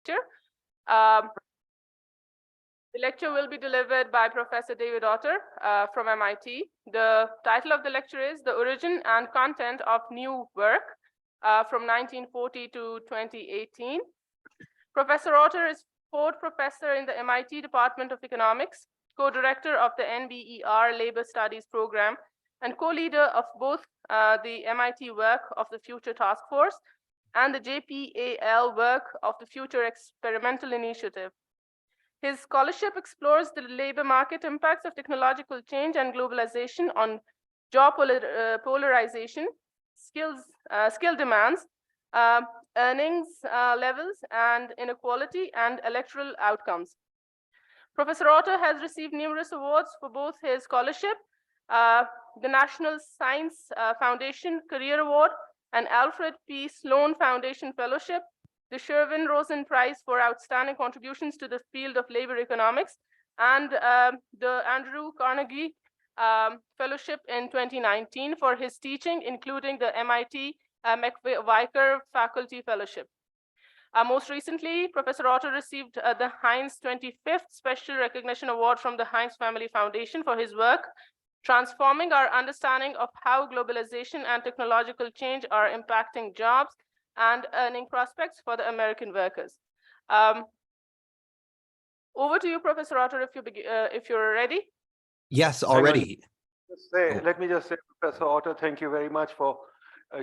lecture. The lecture will be delivered by Professor David Autor from MIT. The title of the lecture is The Origin and Content of New Work from 1940 to 2018. Professor Autor is Ford Professor in the MIT Department of Economics, co-director of the NBER Labor Studies Program, and co-leader of both the MIT work of the Future Task Force and the JPAL work of the Future Experimental Initiative. His scholarship explores the labor market impacts of technological change and globalization on job polarization, skill demands, earnings levels, and inequality and electoral outcomes. Professor Autor has received numerous awards for both his scholarship, the National Science Foundation Career Award, and Alfred P. Sloan Foundation Fellowship, the Sherwin Rosen Prize for Outstanding Contributions to the Field of Labor Economics, and the Andrew Carnegie Fellowship in 2019 for his teaching, including the MIT Macvicar Faculty Fellowship. Most recently, Professor Autor received the Heinz 25th Special Recognition Award from the Heinz Family Foundation for his work transforming our understanding of how globalization and technological change are impacting jobs and earning prospects for the American workers. Over to you, Professor Autor, if you're ready. Yes, already. Let me just say, Professor Autor, thank you very much for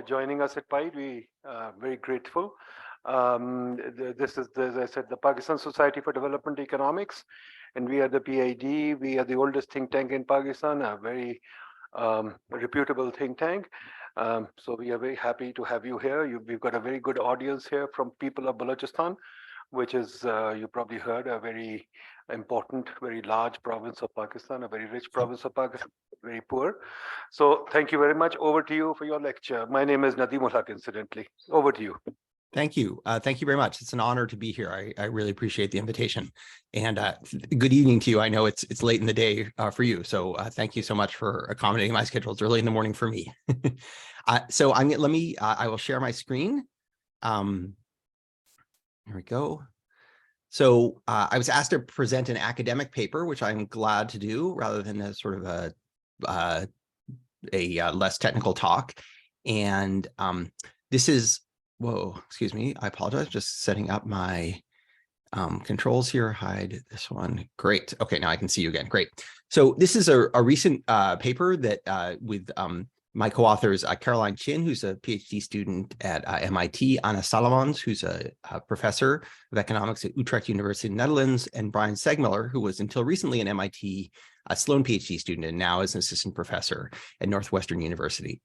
joining us at PIDE. We are very grateful. This is, as I said, the Pakistan Society for Development Economics, and we are the PID. We are the oldest think tank in Pakistan, a very reputable think tank. So we are very happy to have you here. We've got a very good audience here from people of Balochistan, which is, you probably heard, a very important, very large province of Pakistan, a very rich province of Pakistan, very poor. So thank you very much. Over to you for your lecture. My name is Nadeem, incidentally. Over to you. Thank you. Thank you very much. It's an honor to be here. I really appreciate the invitation. And good evening to you. I know it's late in the day for you. So thank you so much for accommodating my schedule. It's early in the morning for me. So I will share my screen. Here we go. So I was asked to present an academic paper, which I'm glad to do rather than a sort of a less technical talk. And this is, whoa, excuse me, I apologize. Just setting up my controls here. Hide this one. Great. Okay, now I can see you again. Great. So this is a recent paper that with my co-authors, Caroline Chin, who's a PhD student at MIT, Anna Salomons, who's a professor of economics at Utrecht University in the Netherlands, and Brian Segmiller, who was until recently an MIT Sloan PhD student and now is an assistant professor at Northwestern University.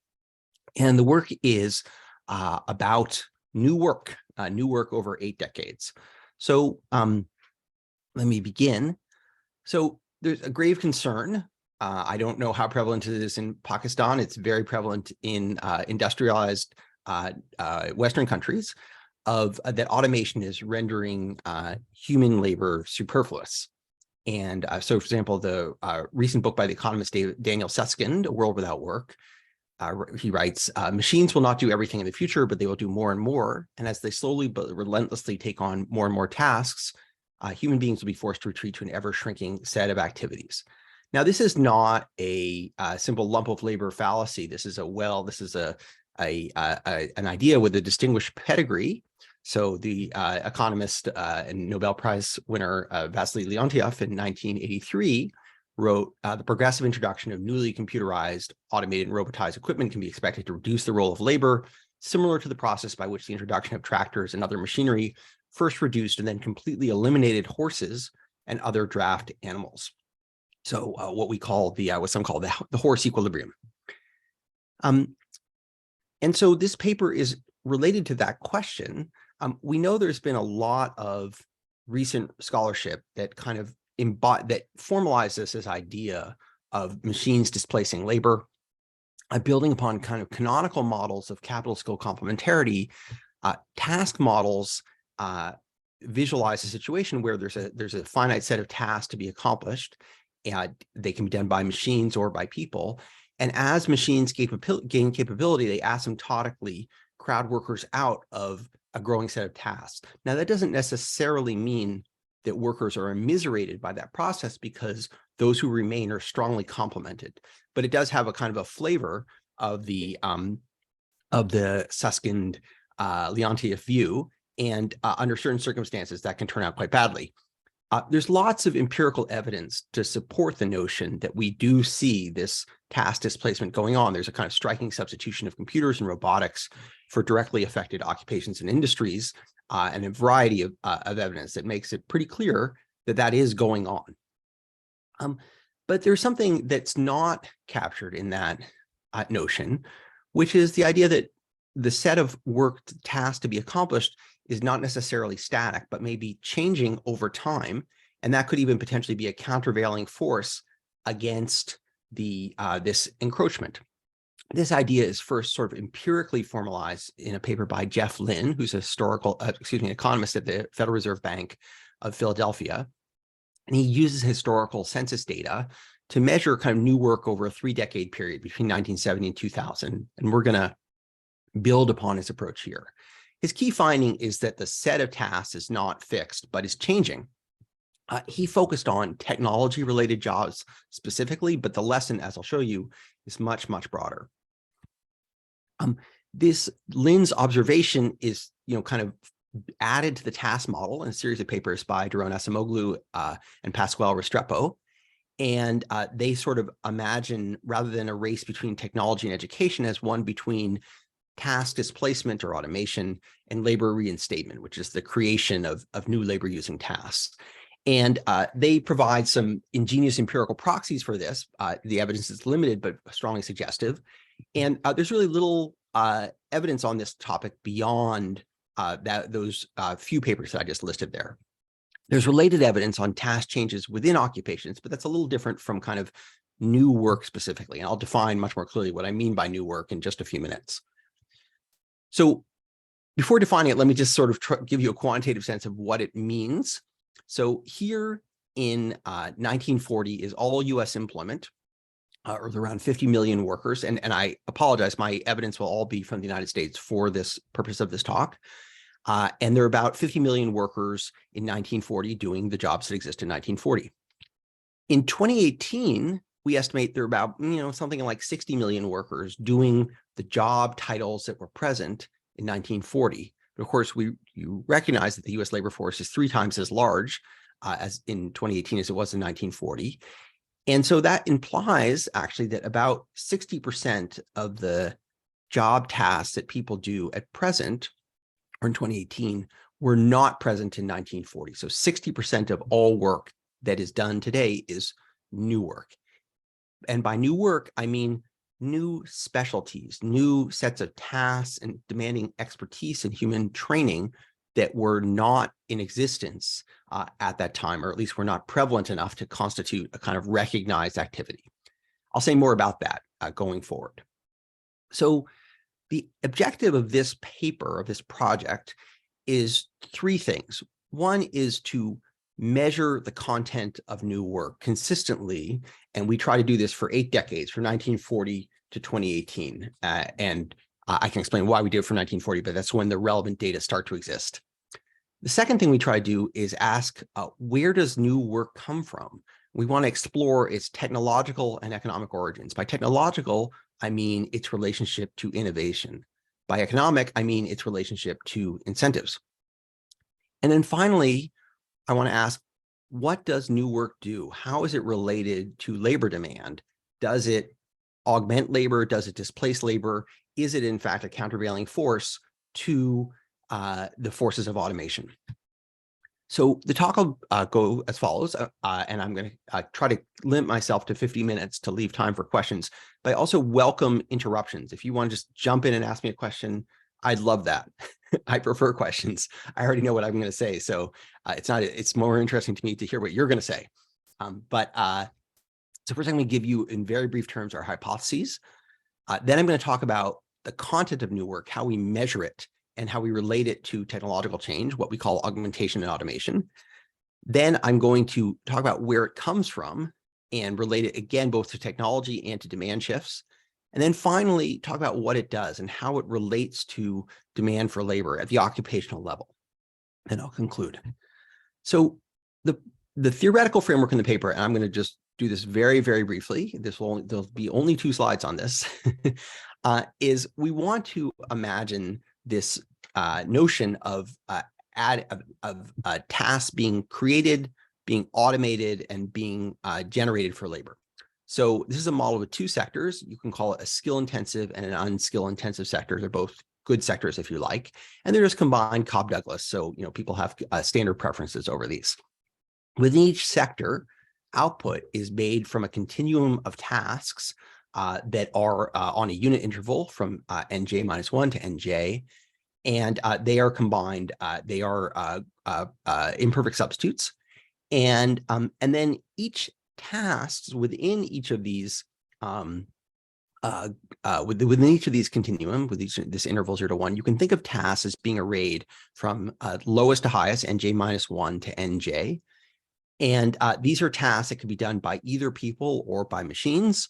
And the work is about new work over 8 decades. So let me begin. So there's a grave concern. I don't know how prevalent it is in Pakistan. It's very prevalent in industrialized Western countries that automation is rendering human labor superfluous. And so, for example, the recent book by the economist Daniel Susskind, A World Without Work, he writes, machines will not do everything in the future, but they will do more and more. And as they slowly but relentlessly take on more and more tasks, human beings will be forced to retreat to an ever-shrinking set of activities. Now, this is not a simple lump of labor fallacy. This is an idea with a distinguished pedigree. So the economist and Nobel Prize winner Vasily Leontief in 1983 wrote, the progressive introduction of newly computerized, automated, and robotized equipment can be expected to reduce the role of labor, similar to the process by which the introduction of tractors and other machinery first reduced and then completely eliminated horses and other draft animals. So what we call what some call the horse equilibrium. And so this paper is related to that question. We know there's been a lot of recent scholarship that kind of that formalizes this idea of machines displacing labor, building upon kind of canonical models of capital skill complementarity. Task models visualize a situation where there's a finite set of tasks to be accomplished, and they can be done by machines or by people. And as machines gain capability, they asymptotically crowd workers out of a growing set of tasks. Now, that doesn't necessarily mean that workers are immiserated by that process, because those who remain are strongly complemented. But it does have a kind of a flavor of the Susskind Leontief view, and under certain circumstances that can turn out quite badly. There's lots of empirical evidence to support the notion that we do see this task displacement going on. There's a kind of striking substitution of computers and robotics for directly affected occupations and industries, and a variety of evidence that makes it pretty clear that that is going on. But there's something that's not captured in that notion, which is the idea that the set of work tasks to be accomplished is not necessarily static, but may be changing over time. And that could even potentially be a countervailing force against the this encroachment. This idea is first sort of empirically formalized in a paper by Jeff Lynn, who's an economist at the Federal Reserve Bank of Philadelphia. And he uses historical census data to measure kind of new work over a 3-decade period between 1970 and 2000. And we're going to build upon his approach here. His key finding is that the set of tasks is not fixed, but is changing. He focused on technology-related jobs specifically, but the lesson, as I'll show you, is much, much broader. This Lynn's observation is, kind of added to the task model in a series of papers by Daron Acemoglu and Pasquale Restrepo. And they sort of imagine, rather than a race between technology and education, as one between task displacement or automation and labor reinstatement, which is the creation of new labor using tasks. And they provide some ingenious empirical proxies for this. The evidence is limited, but strongly suggestive. And there's really little evidence on this topic beyond those few papers that I just listed there. There's related evidence on task changes within occupations, but that's a little different from kind of new work specifically. And I'll define much more clearly what I mean by new work in just a few minutes. So before defining it, let me just sort of give you a quantitative sense of what it means. So here in 1940 is all US employment, or around 50 million workers. And I apologize, my evidence will all be from the United States for this purpose of this talk. And there are about 50 million workers in 1940 doing the jobs that exist in 1940. In 2018, we estimate there are about, something like 60 million workers doing the job titles that were present in 1940. But of course, you recognize that the US labor force is 3 times as large as in 2018 as it was in 1940. And so that implies actually that about 60% of the job tasks that people do at present or in 2018 were not present in 1940. So 60% of all work that is done today is new work. And by new work, I mean new specialties, new sets of tasks and demanding expertise and human training that were not in existence at that time, or at least were not prevalent enough to constitute a kind of recognized activity. I'll say more about that going forward. So the objective of this paper, of this project, is 3 things. One is to measure the content of new work consistently, and we try to do this for 8 decades, from 1940 to 2018. And I can explain why we do it for 1940, but that's when the relevant data start to exist. The second thing we try to do is ask, where does new work come from? We want to explore its technological and economic origins. By technological, I mean its relationship to innovation. By economic, I mean its relationship to incentives. And then finally, I want to ask, what does new work do? How is it related to labor demand? Does it augment labor? Does it displace labor? Is it in fact a countervailing force to the forces of automation? So the talk will go as follows, and I'm going to try to limit myself to 50 minutes to leave time for questions, but I also welcome interruptions. If you want to just jump in and ask me a question, I'd love that. I prefer questions. I already know what I'm going to say, so it's more interesting to me to hear what you're going to say. So first I'm going to give you, in very brief terms, our hypotheses. Then I'm going to talk about the content of new work, how we measure it, and how we relate it to technological change, what we call augmentation and automation. Then I'm going to talk about where it comes from and relate it again, both to technology and to demand shifts. And then finally, talk about what it does and how it relates to demand for labor at the occupational level. And I'll conclude. So the theoretical framework in the paper, and I'm going to just do this very, very briefly. There'll be only 2 slides on this, is we want to imagine this notion of tasks being created, being automated, and being generated for labor. So this is a model with 2 sectors. You can call it a skill-intensive and an unskill-intensive sector. They're both good sectors, if you like, and they're just combined Cobb-Douglas. So, people have standard preferences over these. Within each sector, output is made from a continuum of tasks that are on a unit interval from nj minus 1 to nj, and they are combined. They are imperfect substitutes, and then each tasks within each of these within each of these continuum, with this interval 0 to 1, you can think of tasks as being arrayed from lowest to highest, nj minus 1 to nj. And these are tasks that can be done by either people or by machines.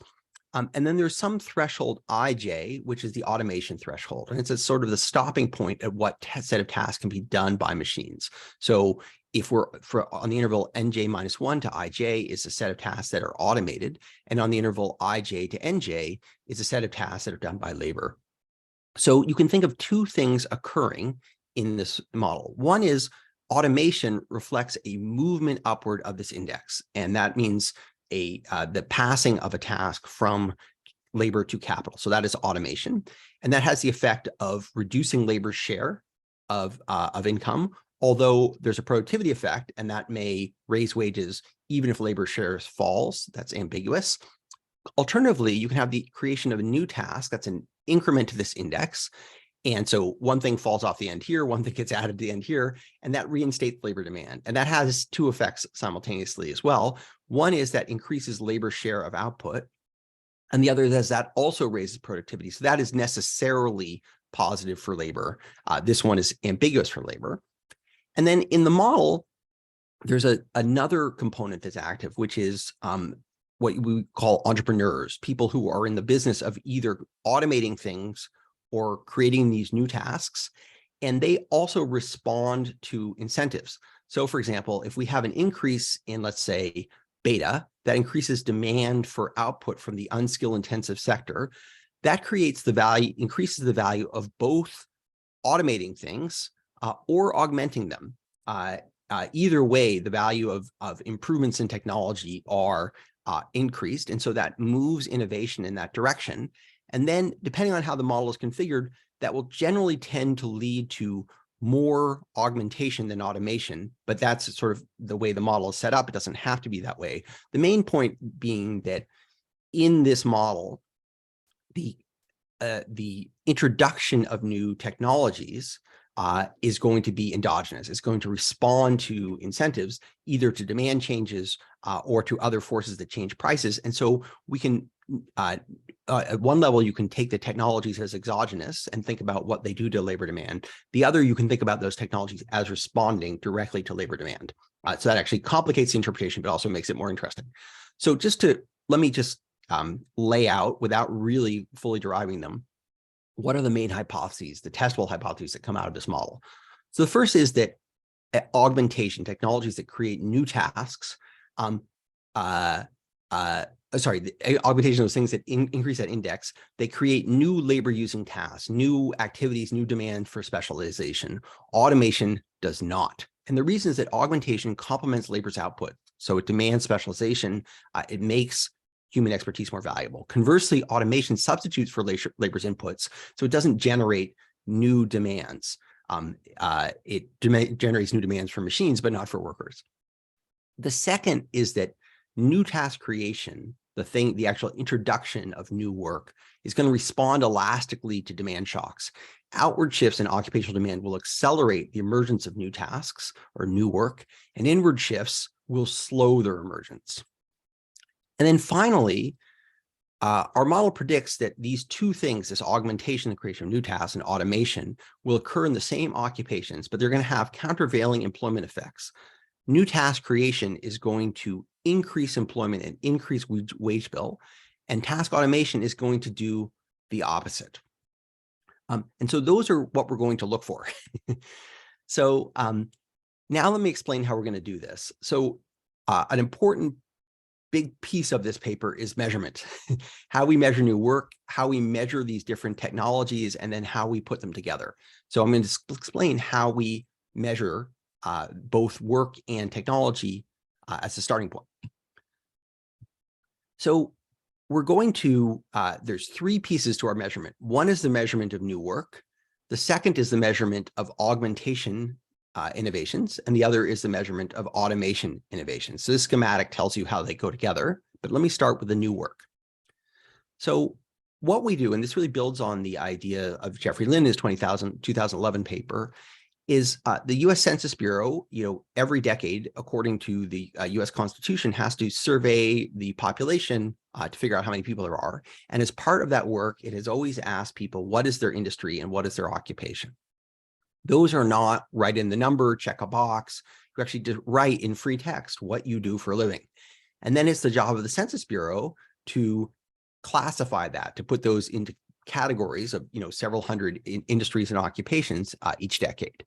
And then there's some threshold ij, which is the automation threshold. And it's a sort of the stopping point at what set of tasks can be done by machines. So if we're on the interval nj minus 1 to ij is a set of tasks that are automated. And on the interval ij to nj is a set of tasks that are done by labor. So you can think of 2 things occurring in this model. One is automation reflects a movement upward of this index, and that means the passing of a task from labor to capital. So that is automation, and that has the effect of reducing labor's share of income, although there's a productivity effect, and that may raise wages even if labor share falls. That's ambiguous. Alternatively, you can have the creation of a new task that's an increment to this index. And so one thing falls off the end here, one thing gets added to the end here, and that reinstates labor demand. And that has 2 effects simultaneously as well. One is that increases labor share of output, and the other is that also raises productivity. So that is necessarily positive for labor. This one is ambiguous for labor. And then in the model, there's another component that's active, which is what we call entrepreneurs, people who are in the business of either automating things or creating these new tasks, and they also respond to incentives. So for example, if we have an increase in, let's say, beta, that increases demand for output from the unskill intensive sector, that creates the value, increases the value of both automating things or augmenting them. Either way, the value of improvements in technology are increased, and so that moves innovation in that direction. And then depending on how the model is configured, that will generally tend to lead to more augmentation than automation, but that's sort of the way the model is set up. It doesn't have to be that way. The main point being that in this model, the introduction of new technologies is going to be endogenous. It's going to respond to incentives, either to demand changes or to other forces that change prices. And so we can, at one level, you can take the technologies as exogenous and think about what they do to labor demand. The other, you can think about those technologies as responding directly to labor demand. So that actually complicates the interpretation, but also makes it more interesting. So let me just lay out, without really fully deriving them, what are the main hypotheses, the testable hypotheses that come out of this model. So the first is that augmentation, technologies that create new tasks, the augmentation of those things that increase that index, they create new labor using tasks, new activities, new demand for specialization. Automation does not. And the reason is that augmentation complements labor's output. So it demands specialization. It makes human expertise more valuable. Conversely, automation substitutes for labor's inputs, so it doesn't generate new demands. It generates new demands for machines, but not for workers. The second is that new task creation, the actual introduction of new work, is going to respond elastically to demand shocks. Outward shifts in occupational demand will accelerate the emergence of new tasks or new work, and inward shifts will slow their emergence. And then finally, our model predicts that these 2 things, this augmentation, the creation of new tasks, and automation, will occur in the same occupations, but they're going to have countervailing employment effects. New task creation is going to increase employment and increase wage bill, And task automation is going to do the opposite. And so those are what we're going to look for. So now let me explain how we're going to do this. So an important big piece of this paper is measurement, how we measure new work, how we measure these different technologies, and then how we put them together. So I'm going to explain how we measure both work and technology as a starting point. So we're going to, there's three pieces to our measurement. One is the measurement of new work. The second is the measurement of augmentation innovations, and the other is the measurement of automation innovations. So this schematic tells you how they go together, but let me start with the new work. So what we do, and this really builds on the idea of Jeffrey Lin, his 2011 paper, is the U.S. Census Bureau, every decade, according to the U.S. Constitution, has to survey the population to figure out how many people there are. And as part of that work, it has always asked people, what is their industry and what is their occupation? Those are not write in the number, check a box. You actually just write in free text what you do for a living. And then it's the job of the Census Bureau to classify that, to put those into categories of several hundred industries and occupations each decade.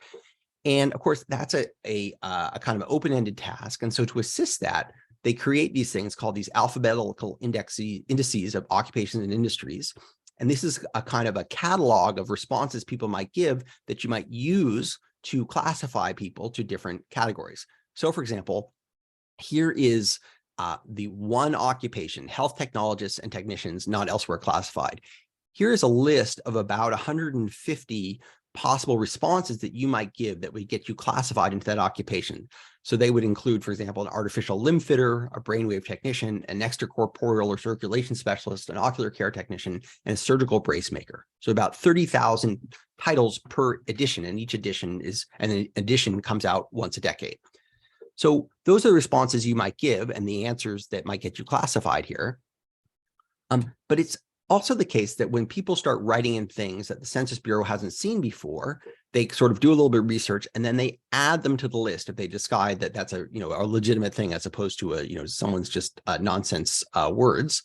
And of course, that's a kind of open-ended task. And so to assist that, they create these things called these alphabetical indices of occupations and industries. And this is a kind of a catalog of responses people might give that you might use to classify people to different categories. So for example, here is the one occupation, health technologists and technicians not elsewhere classified. Here is a list of about 150 possible responses that you might give that would get you classified into that occupation. So they would include, for example, an artificial limb fitter, a brainwave technician, an extracorporeal or circulation specialist, an ocular care technician, and a surgical brace maker. So about 30,000 titles per edition, and each edition an edition comes out once a decade. So those are the responses you might give and the answers that might get you classified here. But it's also the case that when people start writing in things that the Census Bureau hasn't seen before, they sort of do a little bit of research and then they add them to the list if they decide that that's a legitimate thing as opposed to someone's just nonsense words.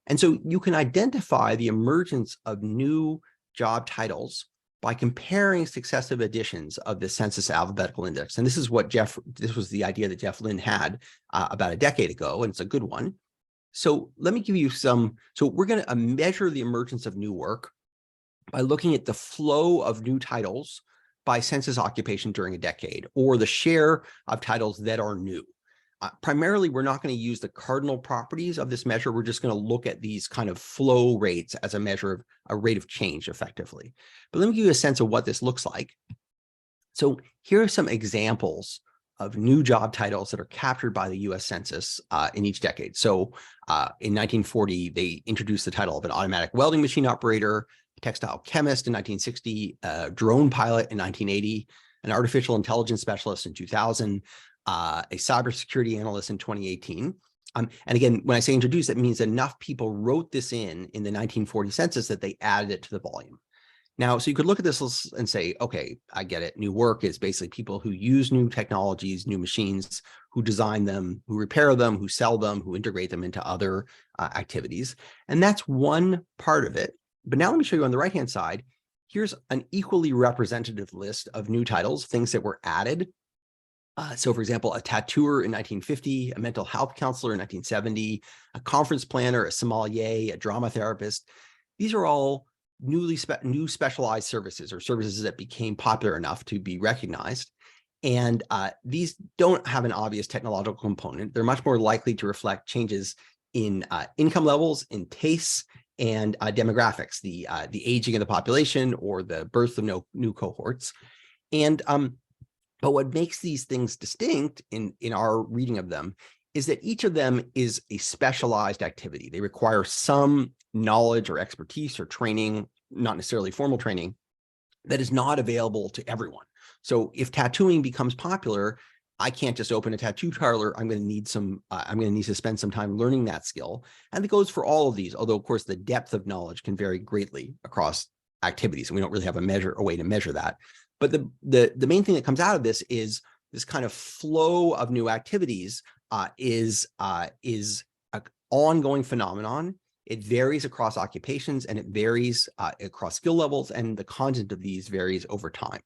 And so you can identify the emergence of new job titles by comparing successive editions of the Census Alphabetical Index. And this is what this was the idea that Jeff Lin had about a decade ago, and it's a good one. So let me give you so we're going to measure the emergence of new work by looking at the flow of new titles by census occupation during a decade, or the share of titles that are new. Primarily, we're not going to use the cardinal properties of this measure. We're just going to look at these kind of flow rates as a measure of a rate of change effectively. But let me give you a sense of what this looks like. So here are some examples of new job titles that are captured by the U.S. Census in each decade. So in 1940, they introduced the title of an automatic welding machine operator, a textile chemist in 1960, a drone pilot in 1980, an artificial intelligence specialist in 2000, a cybersecurity analyst in 2018. And again, when I say introduced, it means enough people wrote this in the 1940 census that they added it to the volume. Now, so you could look at this and say, okay, I get it. New work is basically people who use new technologies, new machines, who design them, who repair them, who sell them, who integrate them into other activities. And that's one part of it. But now let me show you on the right-hand side, here's an equally representative list of new titles, things that were added. So for example, a tattooer in 1950, a mental health counselor in 1970, a conference planner, a sommelier, a drama therapist. These are all new specialized services, or services that became popular enough to be recognized. And these don't have an obvious technological component. They're much more likely to reflect changes in income levels, in tastes, and demographics, the aging of the population or the birth of new cohorts. And but what makes these things distinct in our reading of them is that each of them is a specialized activity. They require some knowledge or expertise or training, not necessarily formal training, that is not available to everyone. So if tattooing becomes popular, I can't just open a tattoo parlor. I'm going to need to spend some time learning that skill. And it goes for all of these, although of course the depth of knowledge can vary greatly across activities, and we don't really have a way to measure that. But the main thing that comes out of this is this kind of flow of new activities is an ongoing phenomenon It varies across occupations and it varies across skill levels, and the content of these varies over time.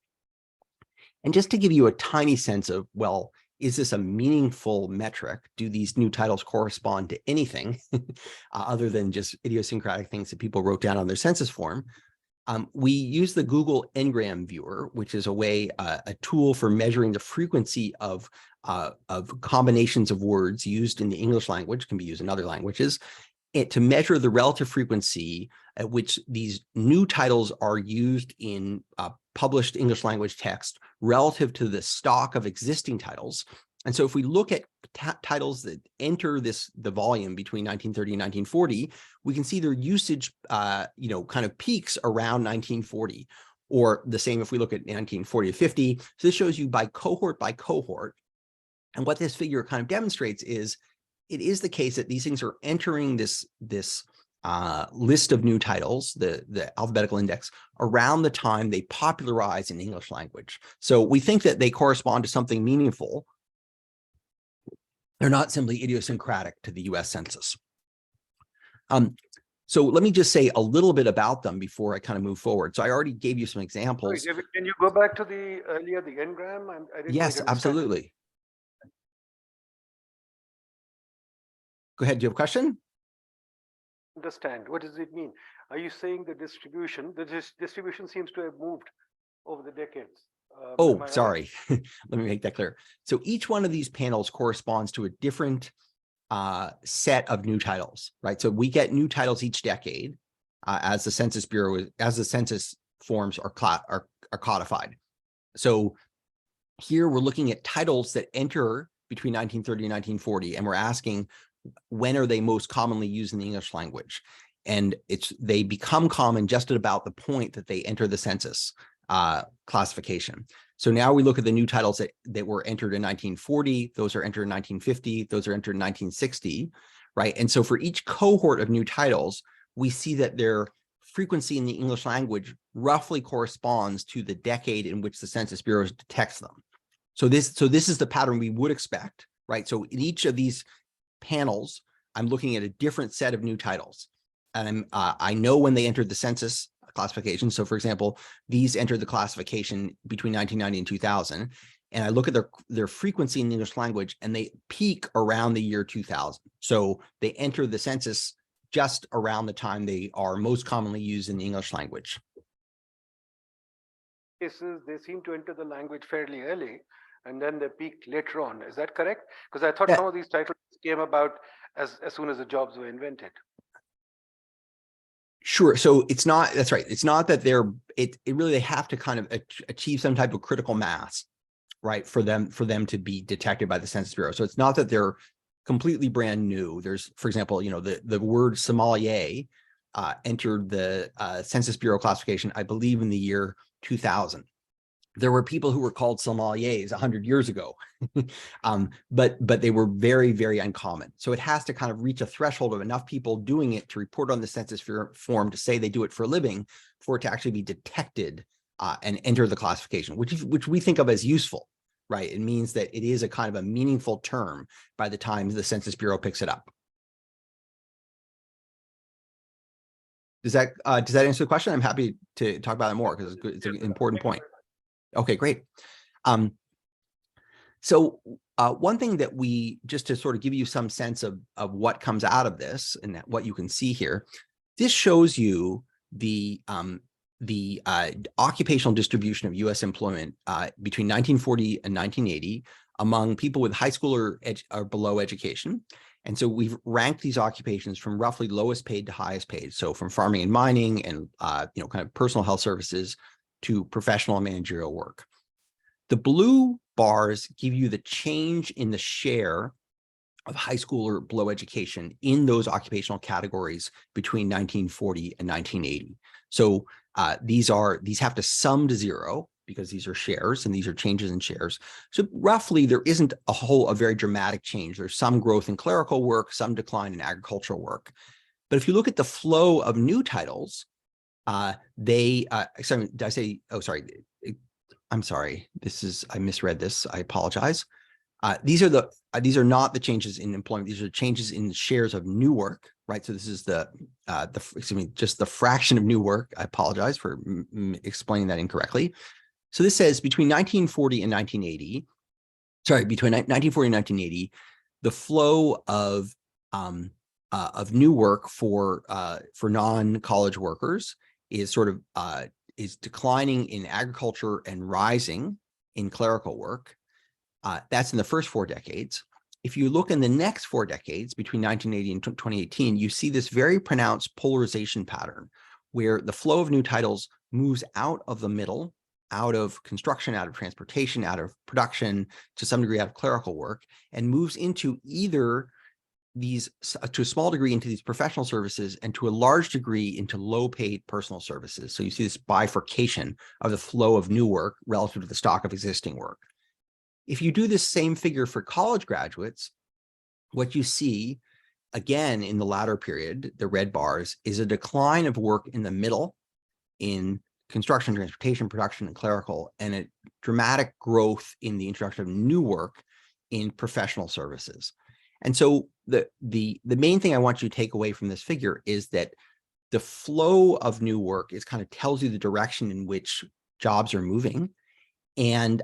And just to give you a tiny sense of, well, is this a meaningful metric? Do these new titles correspond to anything other than just idiosyncratic things that people wrote down on their census form? We use the Google Engram viewer, which is a tool for measuring the frequency of combinations of words used in the English language, can be used in other languages, to measure the relative frequency at which these new titles are used in published English language text relative to the stock of existing titles. And so if we look at titles that enter the volume between 1930 and 1940, we can see their usage, kind of peaks around 1940, or the same if we look at 1940 to 50. So this shows you by cohort. And what this figure kind of demonstrates is it is the case that these things are entering this list of new titles, the alphabetical index, around the time they popularize in English language. So we think that they correspond to something meaningful. They're not simply idiosyncratic to the US Census. So let me just say a little bit about them before I kind of move forward. So I already gave you some examples. Sorry, David, can you go back to the Engram? I didn't Yes, absolutely. Go ahead. Do you have a question? Understand. What does it mean? Are you saying the distribution seems to have moved over the decades? Oh, sorry. Let me make that clear. So each one of these panels corresponds to a different set of new titles, right? So we get new titles each decade as the Census Bureau, as the census forms are codified. So here we're looking at titles that enter between 1930 and 1940, and we're asking, when are they most commonly used in the English language? And they become common just at about the point that they enter the census classification. So now we look at the new titles that were entered in 1940, those are entered in 1950, those are entered in 1960, right? And so for each cohort of new titles, we see that their frequency in the English language roughly corresponds to the decade in which the Census Bureau detects them. So this is the pattern we would expect, right? So in each of these panels, I'm looking at a different set of new titles, and I know when they entered the census classification. So for example, these entered the classification between 1990 and 2000, and I look at their frequency in the English language, and they peak around the year 2000. So they enter the census just around the time they are most commonly used in the English language. They seem to enter the language fairly early, and then they peaked later on. Is that correct? Because I thought some of these titles came about as soon as the jobs were invented. Sure. So it's not, that's right. It's not that they have to kind of achieve some type of critical mass, right, for them to be detected by the Census Bureau. So it's not that they're completely brand new. There's, for example, the word sommelier entered the Census Bureau classification, I believe, in the year 2000. There were people who were called sommeliers 100 years ago, but they were very, very uncommon. So it has to kind of reach a threshold of enough people doing it to report on the census form to say they do it for a living, for it to actually be detected and enter the classification, which we think of as useful, right? It means that it is a kind of a meaningful term by the time the Census Bureau picks it up. Does that answer the question? I'm happy to talk about it more because it's an important point. Okay, great. So one thing that just to sort of give you some sense of what comes out of this and what you can see here, this shows you the occupational distribution of U.S. employment between 1940 and 1980 among people with high school or below education. And so we've ranked these occupations from roughly lowest paid to highest paid. So from farming and mining and kind of personal health services to professional and managerial work. The blue bars give you the change in the share of high school or below education in those occupational categories between 1940 and 1980. So these have to sum to zero because these are shares and these are changes in shares. So roughly there isn't a very dramatic change. There's some growth in clerical work, some decline in agricultural work. But if you look at the flow of new titles, sorry, did I say, oh, sorry. I'm sorry. I misread this. I apologize. these are not the changes in employment. These are changes in shares of new work, right? So this is just the fraction of new work. I apologize for explaining that incorrectly. So this says between 1940 and 1980, between 1940 and 1980, the flow of new work for non-college workers is is declining in agriculture and rising in clerical work. That's in the first 4 decades. If you look in the next 4 decades, between 1980 and 2018, you see this very pronounced polarization pattern where the flow of new titles moves out of the middle, out of construction, out of transportation, out of production, to some degree out of clerical work, and moves into either these, to a small degree, into these professional services, and to a large degree into low-paid personal services. So you see this bifurcation of the flow of new work relative to the stock of existing work. If you do this same figure for college graduates, what you see, again, in the latter period, the red bars, is a decline of work in the middle in construction, transportation, production, and clerical, and a dramatic growth in the introduction of new work in professional services. And so the main thing I want you to take away from this figure is that the flow of new work tells you the direction in which jobs are moving. And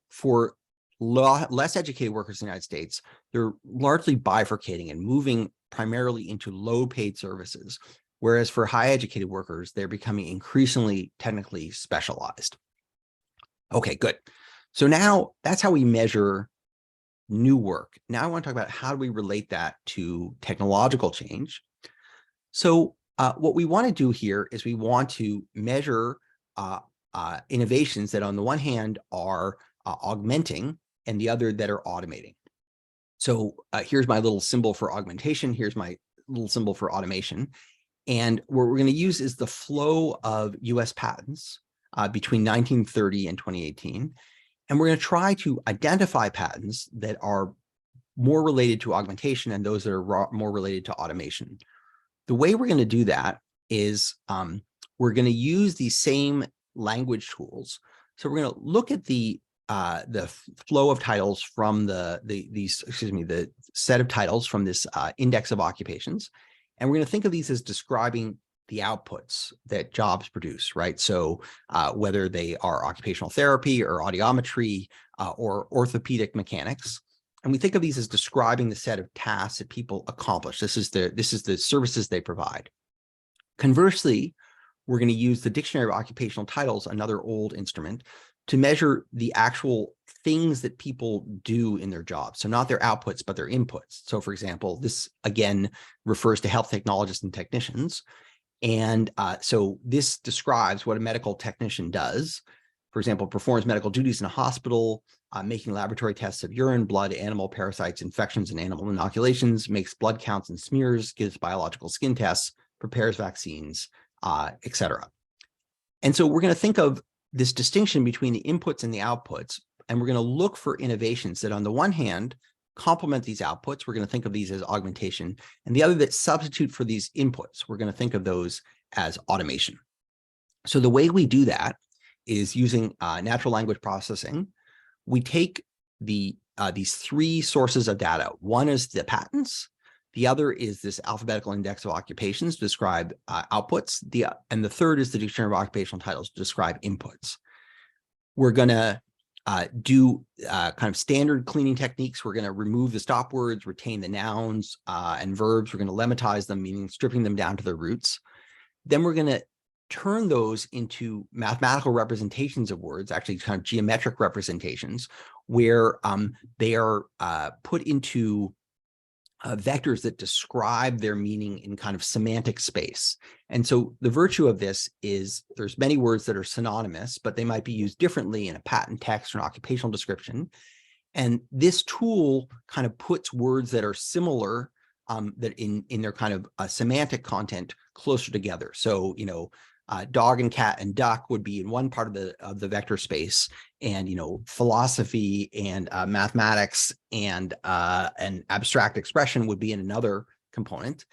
for less educated workers in the United States, they're largely bifurcating and moving primarily into low-paid services, whereas for high educated workers, they're becoming increasingly technically specialized. Okay, good. So now that's how we measure new work. Now I want to talk about how do we relate that to technological change. So what we want to do here is we want to measure innovations that on the one hand are augmenting and the other that are automating. So here's my little symbol for augmentation. Here's my little symbol for automation. And what we're going to use is the flow of US patents between 1930 and 2018. And we're going to try to identify patents that are more related to augmentation and those that are more related to automation. The way we're going to do that is we're going to use these same language tools. So we're going to look at the flow of titles from the set of titles from this index of occupations. And we're going to think of these as describing the outputs that jobs produce, right? So whether they are occupational therapy or audiometry or orthopedic mechanics. And we think of these as describing the set of tasks that people accomplish. This is the services they provide. Conversely, we're going to use the Dictionary of Occupational Titles, another old instrument, to measure the actual things that people do in their jobs. So not their outputs, but their inputs. So for example, this again refers to health technologists and technicians. And so this describes what a medical technician does. For example, performs medical duties in a hospital, making laboratory tests of urine, blood, animal parasites, infections, and animal inoculations, makes blood counts and smears, gives biological skin tests, prepares vaccines, etc. And so we're going to think of this distinction between the inputs and the outputs, and we're going to look for innovations that on the one hand complement these outputs. We're going to think of these as augmentation, and the other that substitute for these inputs. We're going to think of those as automation. So the way we do that is using natural language processing. We take these 3 sources of data. One is the patents. The other is this alphabetical index of occupations to describe outputs. And the third is the Dictionary of Occupational Titles to describe inputs. We're going to do kind of standard cleaning techniques. We're going to remove the stop words, retain the nouns and verbs. We're going to lemmatize them, meaning stripping them down to their roots. Then we're going to turn those into mathematical representations of words, actually kind of geometric representations, where they are put into vectors that describe their meaning in kind of semantic space. And so the virtue of this is there's many words that are synonymous, but they might be used differently in a patent text or an occupational description. And this tool kind of puts words that are similar that in their kind of semantic content closer together. So, you know, dog and cat and duck would be in one part of the vector space, and philosophy and mathematics and abstract expression would be in another component,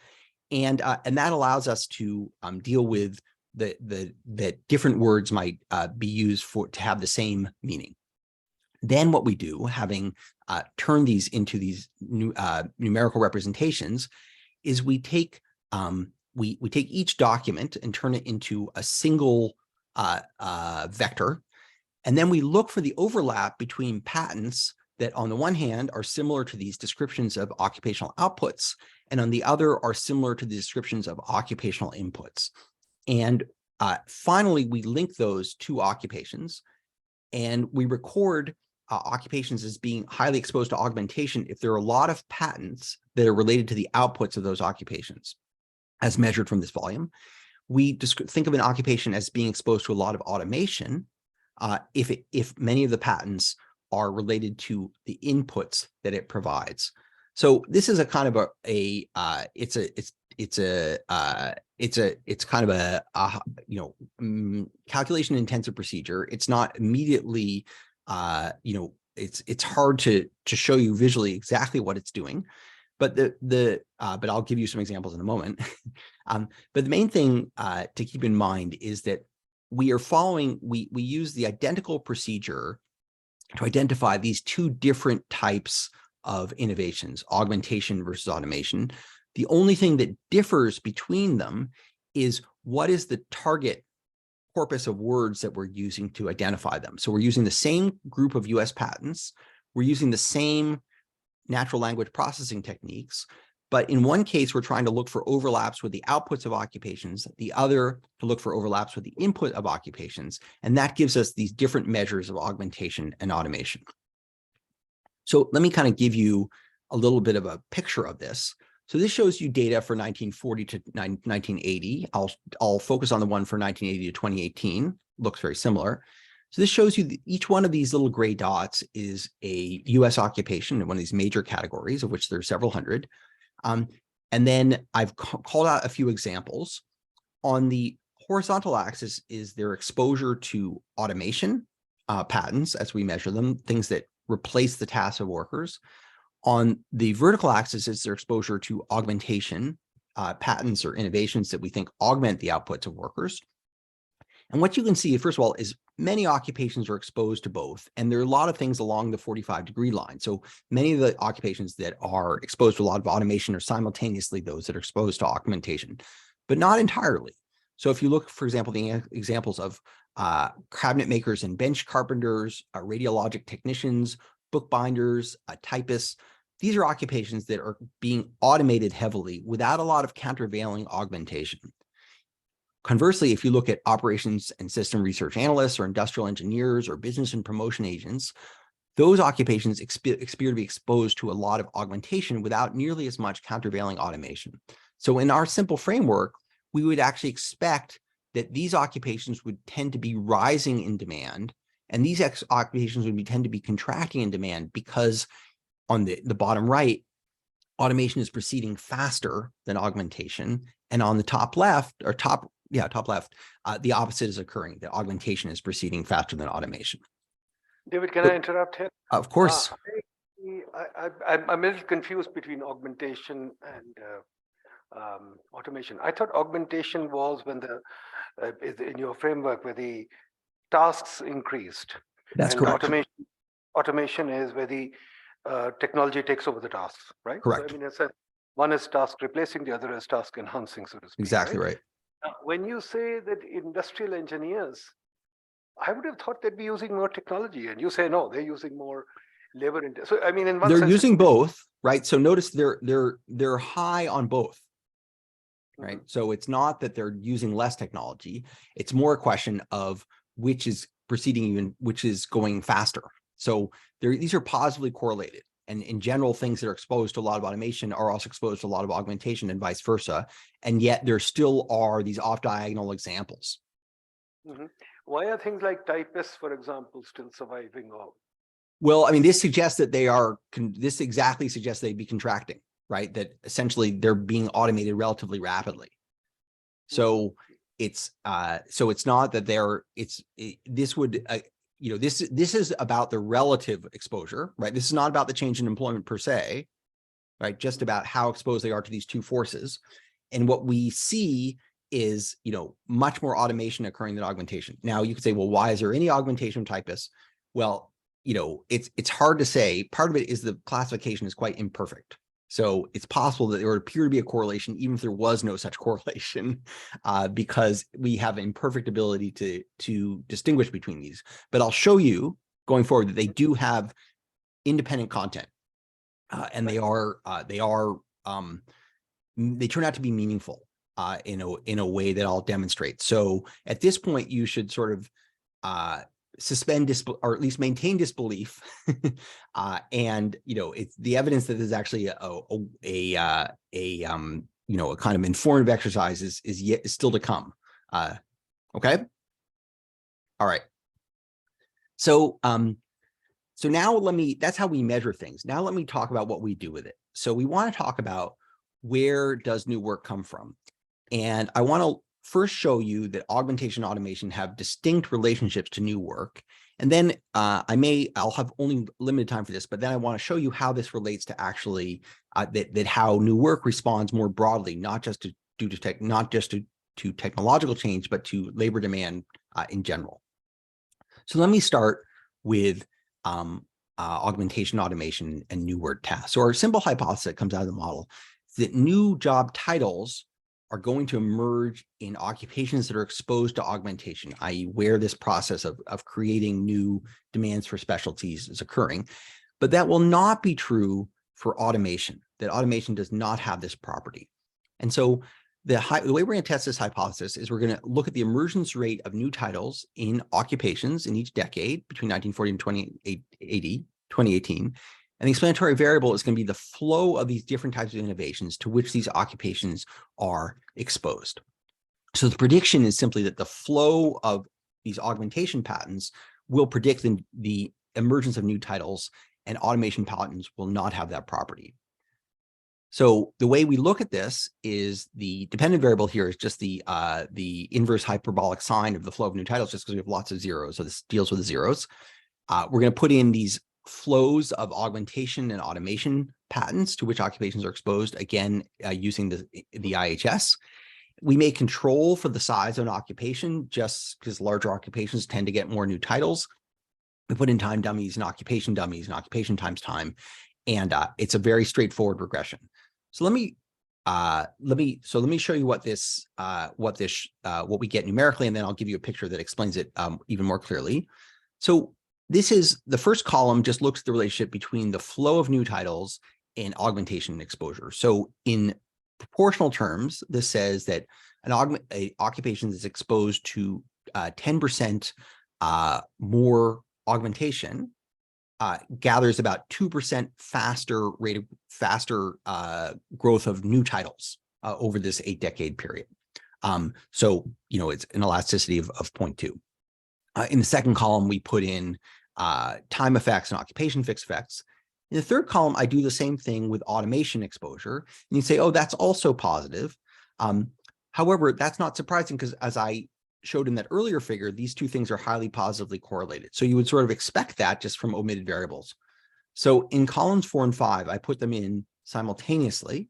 and that allows us to deal with that different words might be used to have the same meaning. Then what we do, having turned these into these new numerical representations, is we take we take each document and turn it into a single vector, and then we look for the overlap between patents that on the one hand are similar to these descriptions of occupational outputs, and on the other are similar to the descriptions of occupational inputs. And finally, we link those two occupations, and we record occupations as being highly exposed to augmentation if there are a lot of patents that are related to the outputs of those occupations, as measured from this volume. We think of an occupation as being exposed to a lot of automation if many of the patents are related to the inputs that it provides. So this is a kind of calculation intensive procedure. It's not immediately it's hard to show you visually exactly what it's doing, but but I'll give you some examples in a moment. But the main thing to keep in mind is that we use the identical procedure to identify these two different types of innovations, augmentation versus automation. The only thing that differs between them is what is the target corpus of words that we're using to identify them. So we're using the same group of US patents, we're using the same natural language processing techniques, but in one case, we're trying to look for overlaps with the outputs of occupations, the other to look for overlaps with the input of occupations, and that gives us these different measures of augmentation and automation. So let me kind of give you a little bit of a picture of this. So this shows you data for 1940 to 1980. I'll focus on the one for 1980 to 2018. Looks very similar. So this shows you that each one of these little gray dots is a US occupation in one of these major categories, of which there are several hundred. And then I've called out a few examples. On the horizontal axis is their exposure to automation patents as we measure them, things that replace the tasks of workers. On the vertical axis is their exposure to augmentation patents or innovations that we think augment the outputs of workers. And what you can see, first of all, is many occupations are exposed to both. And there are a lot of things along the 45-degree line. So many of the occupations that are exposed to a lot of automation are simultaneously those that are exposed to augmentation, but not entirely. So if you look, for example, the examples of cabinet makers and bench carpenters, radiologic technicians, bookbinders, typists, these are occupations that are being automated heavily without a lot of countervailing augmentation. Conversely, if you look at operations and system research analysts or industrial engineers or business and promotion agents, those occupations appear to be exposed to a lot of augmentation without nearly as much countervailing automation. So in our simple framework, we would actually expect that these occupations would tend to be rising in demand, and these occupations would tend to be contracting in demand because on the bottom right, automation is proceeding faster than augmentation. And on the top left, or top left, the opposite is occurring. The augmentation is proceeding faster than automation. David, can I interrupt here? Of course. I'm a little confused between augmentation and automation. I thought augmentation was when in your framework where the tasks increased. That's and correct. Automation is where the technology takes over the tasks, right? Correct. So, I mean, it's one is task replacing, the other is task enhancing, so to speak. Exactly right. When you say that industrial engineers, I would have thought they'd be using more technology, and you say no, they're using more labor. So I mean, in one sense, they're using both, right? So notice they're high on both, right? So it's not that they're using less technology; it's more a question of which is proceeding and which is going faster. So these are positively correlated. And in general, things that are exposed to a lot of automation are also exposed to a lot of augmentation and vice versa. And yet there still are these off-diagonal examples. Why are things like typists, for example, still surviving? Well, I mean, this suggests that this exactly suggests they'd be contracting, right? That essentially they're being automated relatively rapidly. So it's not that this is about the relative exposure, right? This is not about the change in employment per se, right? Just about how exposed they are to these two forces. And what we see is, much more automation occurring than augmentation. Now you could say, well, why is there any augmentation typists? Well, it's hard to say. Part of it is the classification is quite imperfect. So it's possible that there would appear to be a correlation, even if there was no such correlation, because we have imperfect ability to distinguish between these. But I'll show you going forward that they do have independent content, and they turn out to be meaningful in a way that I'll demonstrate. So at this point, you should sort of suspend or at least maintain disbelief, and it's the evidence that there's actually a kind of informative exercise is still to come. Okay. All right. So so now that's how we measure things. Now let me talk about what we do with it. So we want to talk about where does new work come from, and I want to first show you that augmentation automation have distinct relationships to new work. And then I'll have only limited time for this, but then I want to show you how this relates to actually that how new work responds more broadly, not just to technological change, but to labor demand in general. So let me start with augmentation automation and new work tasks. So our simple hypothesis that comes out of the model is that new job titles are going to emerge in occupations that are exposed to augmentation, i.e. where this process of creating new demands for specialties is occurring. But that will not be true for automation, that automation does not have this property. And so the way we're going to test this hypothesis is we're going to look at the emergence rate of new titles in occupations in each decade between 1940 and 2018. And the explanatory variable is going to be the flow of these different types of innovations to which these occupations are exposed. So the prediction is simply that the flow of these augmentation patterns will predict the emergence of new titles, and automation patterns will not have that property. So the way we look at this is the dependent variable here is just the inverse hyperbolic sign of the flow of new titles, just because we have lots of zeros. So this deals with the zeros. We're going to put in these flows of augmentation and automation patterns to which occupations are exposed, again, using the IHS. We may control for the size of an occupation just because larger occupations tend to get more new titles. We put in time dummies and occupation times time, and it's a very straightforward regression. So let me show you what we get numerically, and then I'll give you a picture that explains it even more clearly. So this is the first column, just looks at the relationship between the flow of new titles and augmentation exposure. So in proportional terms, this says that an occupation that's exposed to 10% more augmentation gathers about 2% faster growth of new titles over this 8-decade period. So it's an elasticity of 0.2. In the second column, we put in time effects and occupation fixed effects. In the third column, I do the same thing with automation exposure. And you say, oh, that's also positive. However, that's not surprising because as I showed in that earlier figure, these two things are highly positively correlated. So you would sort of expect that just from omitted variables. So in columns 4 and 5, I put them in simultaneously.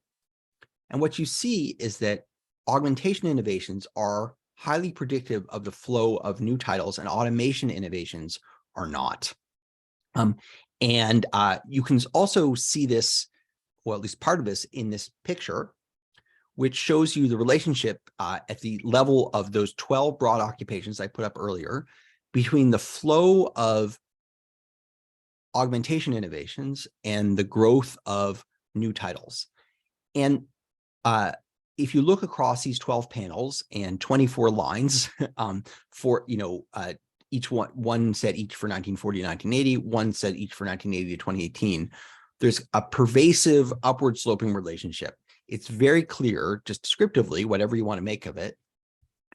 And what you see is that augmentation innovations are highly predictive of the flow of new titles, and automation innovations are not. You can also see this, well, at least part of this in this picture, which shows you the relationship at the level of those 12 broad occupations I put up earlier between the flow of augmentation innovations and the growth of new titles. And if you look across these 12 panels and 24 lines for, each one set each for 1940 to 1980, one set each for 1980 to 2018, there's a pervasive upward sloping relationship. It's very clear, just descriptively, whatever you want to make of it,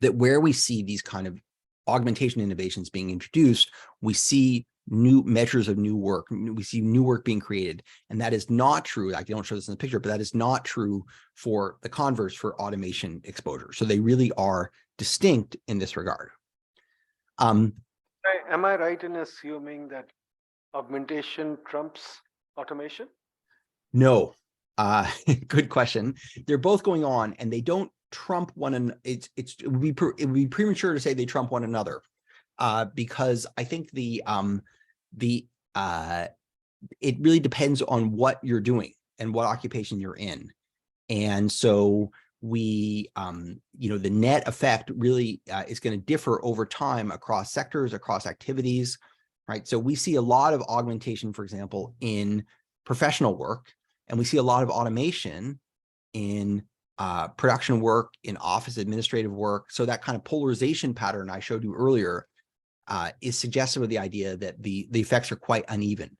that where we see these kind of augmentation innovations being introduced, we see new measures of new work. We see new work being created. And that is not true. I don't show this in the picture, but that is not true for the converse for automation exposure. So they really are distinct in this regard. Am I right in assuming that augmentation trumps automation? No. Good question. They're both going on, and they don't trump one another. It would be premature to say they trump one another, because I think the it really depends on what you're doing and what occupation you're in. And so we, the net effect really is going to differ over time across sectors, across activities, right? So we see a lot of augmentation, for example, in professional work, and we see a lot of automation in production work, in office administrative work. So that kind of polarization pattern I showed you earlier is suggestive of the idea that the effects are quite uneven.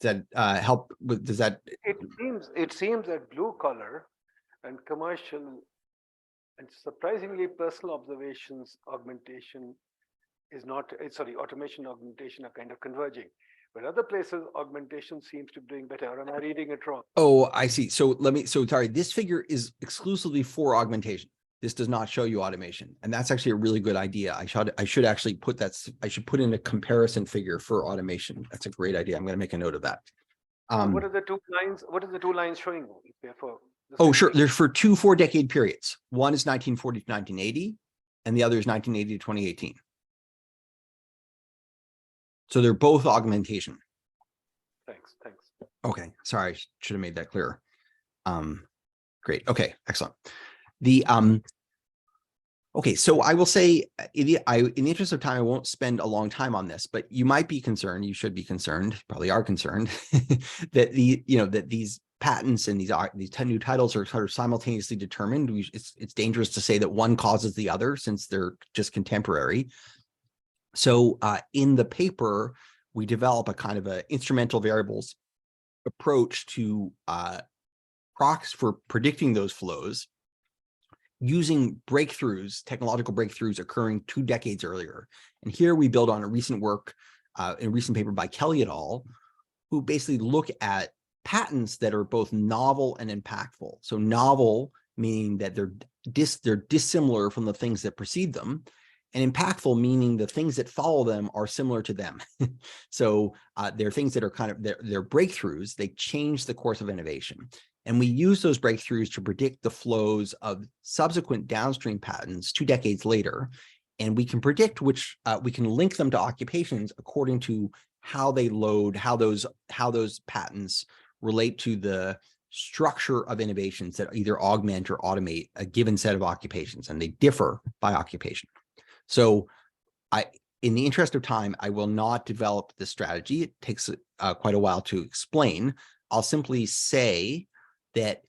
Does that help with, does that? It seems that blue collar and commercial and surprisingly personal observations augmentation is not, automation augmentation are kind of converging. But other places, augmentation seems to be doing better. Or am I reading it wrong? Oh, I see. So sorry, this figure is exclusively for augmentation. This does not show you automation. And that's actually a really good idea. I should actually put that, I should put in a comparison figure for automation. That's a great idea. I'm going to make a note of that. What are the two lines? What are the two lines showing? Oh, sure. They're for 2 4-decade periods. One is 1940 to 1980, and the other is 1980 to 2018. So they're both augmentation. Thanks. Okay, sorry, I should have made that clearer. Great. Okay, excellent. The okay, so I will say, in the interest of time, I won't spend a long time on this, but you might be concerned. You should be concerned. Probably are concerned that that these patents and these 10 new titles are sort of simultaneously determined. It's dangerous to say that one causes the other since they're just contemporary. So in the paper, we develop a kind of a instrumental variables approach to procs for predicting those flows using breakthroughs, technological breakthroughs occurring 2 decades earlier. And here we build on a recent work, in a recent paper by Kelly et al., who basically look at patents that are both novel and impactful. So novel meaning that they're dissimilar from the things that precede them, and impactful meaning the things that follow them are similar to them. So they're things that are kind of, they're breakthroughs. They change the course of innovation. And we use those breakthroughs to predict the flows of subsequent downstream patents 2 decades later. And we can predict which, we can link them to occupations according to how they load, how those patents relate to the structure of innovations that either augment or automate a given set of occupations, and they differ by occupation. So in the interest of time, I will not develop this strategy. It takes quite a while to explain. I'll simply say that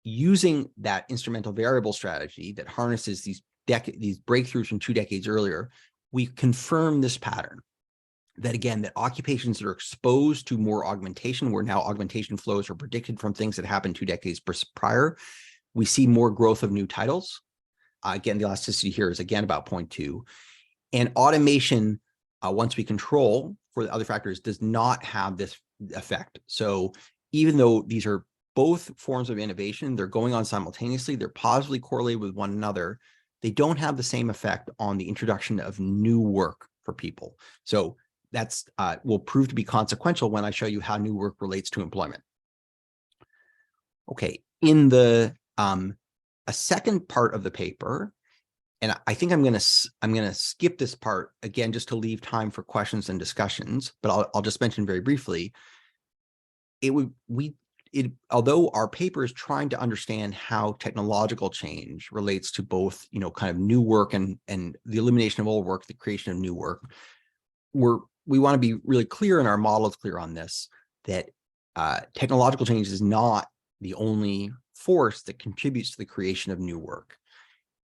using that instrumental variable strategy that harnesses these breakthroughs from 2 decades earlier, we confirm this pattern. That again, that occupations that are exposed to more augmentation, where now augmentation flows are predicted from things that happened 2 decades prior, we see more growth of new titles. Again, the elasticity here is again about 0.2. And automation, once we control for the other factors, does not have this effect. So even though these are both forms of innovation, they're going on simultaneously, they're positively correlated with one another, they don't have the same effect on the introduction of new work for people. So that's will prove to be consequential when I show you how new work relates to employment. Okay, in the a second part of the paper, and I think I'm gonna skip this part again just to leave time for questions and discussions, but I'll just mention very briefly. Although our paper is trying to understand how technological change relates to both, kind of new work and the elimination of old work, the creation of new work, we want to be really clear, and our model is clear on this, that technological change is not the only force that contributes to the creation of new work.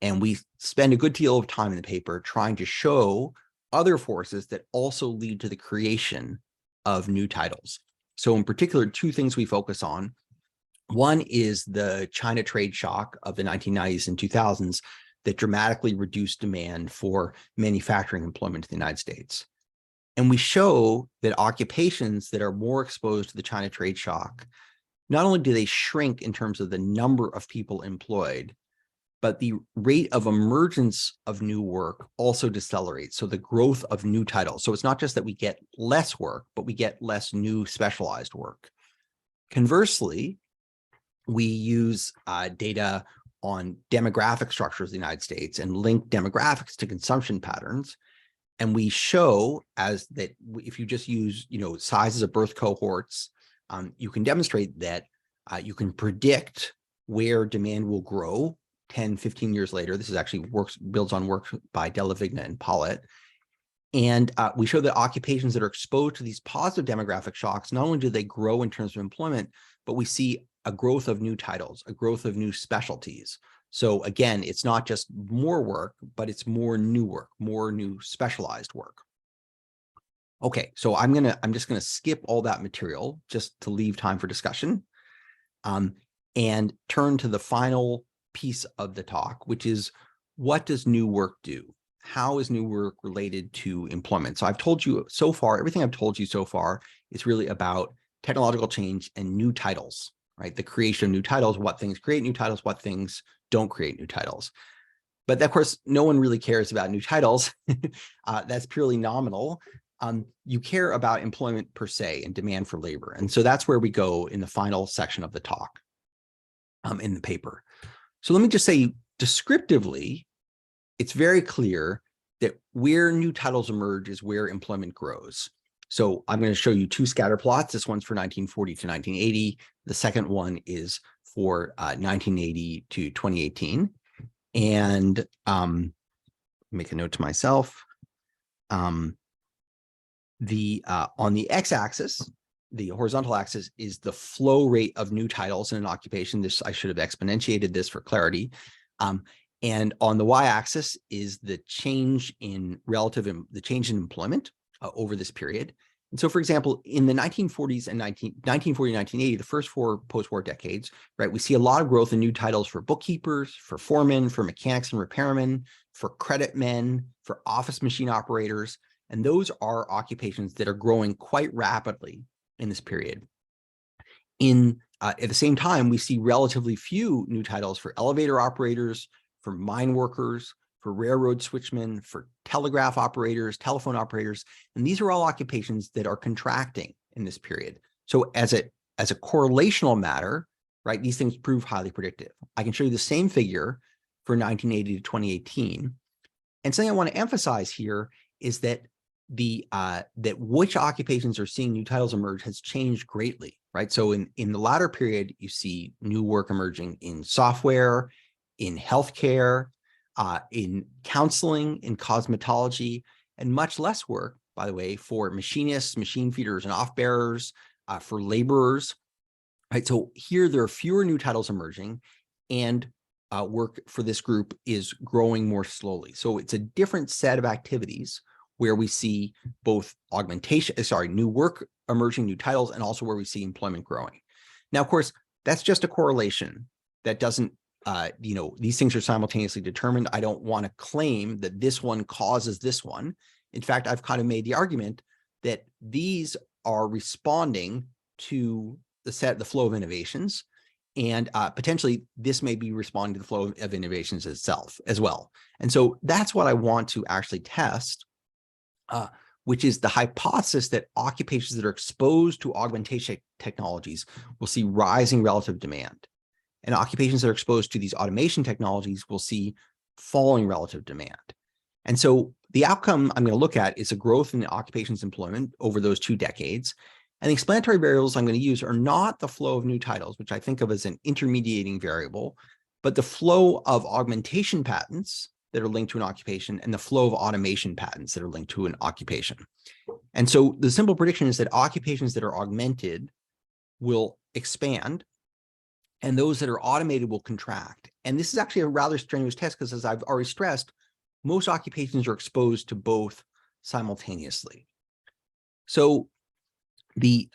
And we spend a good deal of time in the paper trying to show other forces that also lead to the creation of new titles. So in particular, 2 things we focus on. One is the China trade shock of the 1990s and 2000s that dramatically reduced demand for manufacturing employment in the United States. And we show that occupations that are more exposed to the China trade shock, not only do they shrink in terms of the number of people employed, but the rate of emergence of new work also decelerates. So the growth of new titles. So it's not just that we get less work, but we get less new specialized work. Conversely, we use data on demographic structures of the United States and link demographics to consumption patterns. And we show as that if you just use, sizes of birth cohorts, you can demonstrate that you can predict where demand will grow 10, 15 years later. This is actually builds on work by Della Vigna and Pollitt. And we show that occupations that are exposed to these positive demographic shocks, not only do they grow in terms of employment, but we see a growth of new titles, a growth of new specialties. So again, it's not just more work, but it's more new work, more new specialized work. Okay, so I'm just gonna skip all that material just to leave time for discussion, and turn to the final piece of the talk, which is, what does new work do? How is new work related to employment? So I've told you so far, everything I've told you so far is really about technological change and new titles, right? The creation of new titles, what things create new titles, what things don't create new titles. But of course, no one really cares about new titles. That's purely nominal. You care about employment per se and demand for labor. And so that's where we go in the final section of the talk in the paper. So let me just say descriptively, it's very clear that where new titles emerge is where employment grows. So I'm going to show you two scatter plots. This one's for 1940 to 1980. The second one is for 1980 to 2018. And make a note to myself. On the x-axis, the horizontal axis is the flow rate of new titles in an occupation. This, I should have exponentiated this for clarity. And on the y-axis is the change in employment over this period. And so, for example, in the 1940s and 1940 to 1980, the first four post-war decades, right, we see a lot of growth in new titles for bookkeepers, for foremen, for mechanics and repairmen, for credit men, for office machine operators. And those are occupations that are growing quite rapidly in this period. At the same time, we see relatively few new titles for elevator operators, for mine workers, for railroad switchmen, for telegraph operators, telephone operators, and these are all occupations that are contracting in this period. So as a correlational matter, right, these things prove highly predictive. I can show you the same figure for 1980 to 2018. And something I want to emphasize here is that that which occupations are seeing new titles emerge has changed greatly, right? So in the latter period, you see new work emerging in software, in healthcare, in counseling, in cosmetology, and much less work, by the way, for machinists, machine feeders, and off-bearers, for laborers, right? So here there are fewer new titles emerging, and work for this group is growing more slowly. So it's a different set of activities where we see both new work emerging, new titles, and also where we see employment growing. Now, of course, that's just a correlation. That doesn't, these things are simultaneously determined. I don't want to claim that this one causes this one. In fact, I've kind of made the argument that these are responding to the flow of innovations, and potentially this may be responding to the flow of innovations itself as well. And so that's what I want to actually test, which is the hypothesis that occupations that are exposed to augmentation technologies will see rising relative demand, and occupations that are exposed to these automation technologies will see falling relative demand. And so the outcome I'm going to look at is a growth in the occupations employment over those 2 decades. And the explanatory variables I'm going to use are not the flow of new titles, which I think of as an intermediating variable, but the flow of augmentation patents that are linked to an occupation and the flow of automation patents that are linked to an occupation. And so the simple prediction is that occupations that are augmented will expand, and those that are automated will contract. And this is actually a rather strenuous test because, as I've already stressed, most occupations are exposed to both simultaneously. So the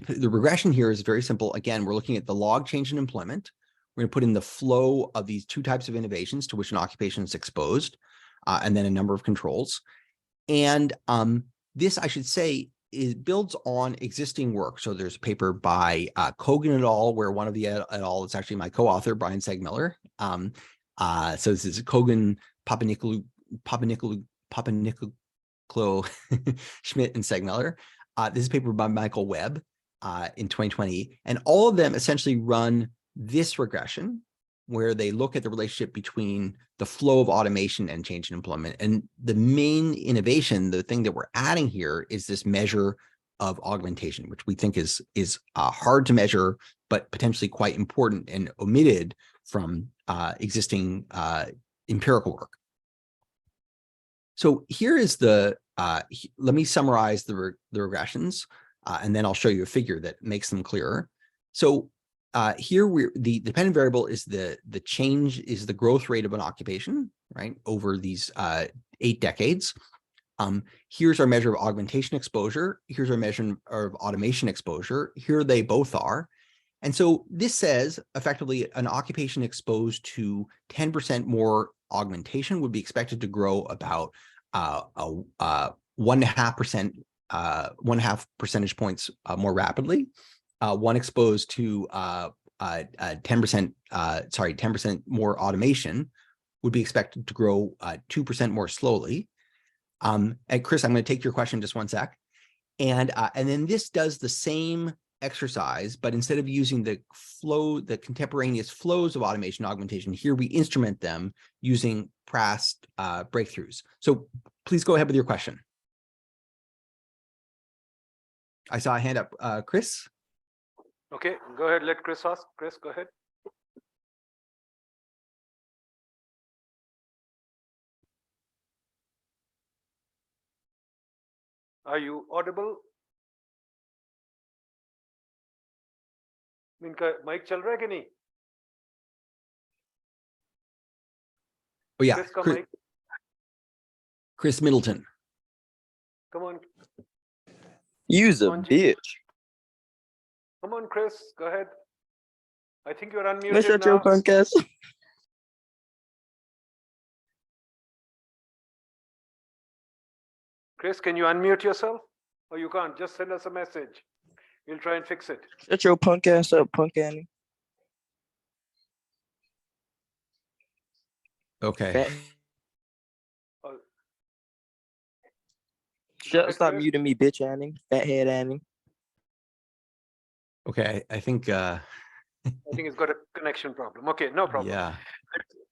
regression here is very simple. Again, we're looking at the log change in employment. We're going to put in the flow of these 2 types of innovations to which an occupation is exposed, and then a number of controls. And this, I should say, builds on existing work. So there's a paper by Kogan et al., where one of the et al. Is actually my co-author, Brian Segmiller. So this is Kogan, Papanicolo, Schmidt, and Segmiller. This is a paper by Michael Webb in 2020, and all of them essentially run this regression where they look at the relationship between the flow of automation and change in employment. And the main innovation, the thing that we're adding here, is this measure of augmentation, which we think is hard to measure, but potentially quite important and omitted from existing empirical work. So here is the, let me summarize the regressions, and then I'll show you a figure that makes them clearer. So here the dependent variable is the change, is the growth rate of an occupation, right, over these 8 decades. Here's our measure of augmentation exposure. Here's our measure of automation exposure. Here they both are. And so this says effectively an occupation exposed to 10% more augmentation would be expected to grow about 1.5%, 1.5 percentage points more rapidly. One exposed to 10% more automation would be expected to grow 2% more slowly. And Chris, I'm going to take your question just one sec. And then this does the same exercise, but instead of using the contemporaneous flows of automation and augmentation, here we instrument them using past breakthroughs. So please go ahead with your question. I saw a hand up. Chris? Okay, go ahead. Let Chris ask. Chris, go ahead. Are you audible? Mic चल रहा है कि नहीं? Oh yeah, Chris Middleton. Come on. Use a bitch. Come on, Chris, go ahead. I think you're unmuted Let's shut now. your punk ass. Chris, can you unmute yourself? Or you can't? Just send us a message. We'll try and fix it. Shut your punk ass up, punk Annie. Okay. Stop muting me, bitch Annie. Fathead Annie. Okay, I think it's got a connection problem. Okay, no problem. Yeah.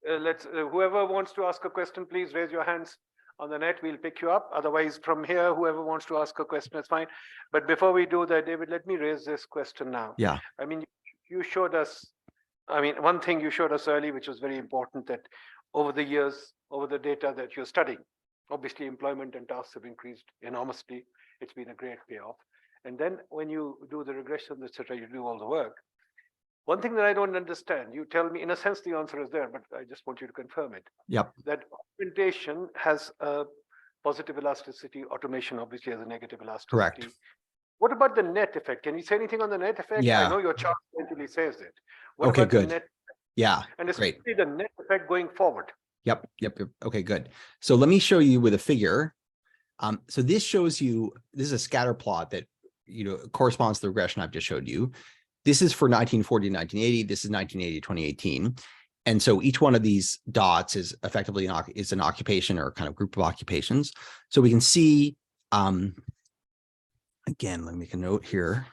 Let's whoever wants to ask a question, please raise your hands on the net. We'll pick you up. Otherwise, from here, whoever wants to ask a question is fine. But before we do that, David, let me raise this question now. Yeah. I mean, you showed us, I mean, one thing you showed us early, which was very important, that over the years, over the data that you're studying, obviously employment and tasks have increased enormously. It's been a great payoff. And then when you do the regression, etc., you do all the work. One thing that I don't understand, you tell me, in a sense, the answer is there, but I just want you to confirm it. Yep. That augmentation has a positive elasticity, automation obviously has a negative elasticity. Correct. What about the net effect? Can you say anything on the net effect? Yeah. I know your chart essentially says it. What Okay, about good. The net? Yeah, and great. especially the net effect going forward. Yep. Okay, good. So let me show you with a figure. So this shows you, this is a scatter plot that, you know, corresponds to the regression I've just showed you. This is for 1940 to 1980. This is 1980 to 2018. And so each one of these dots is effectively an occupation or kind of group of occupations. So we can see, again, let me make a note here,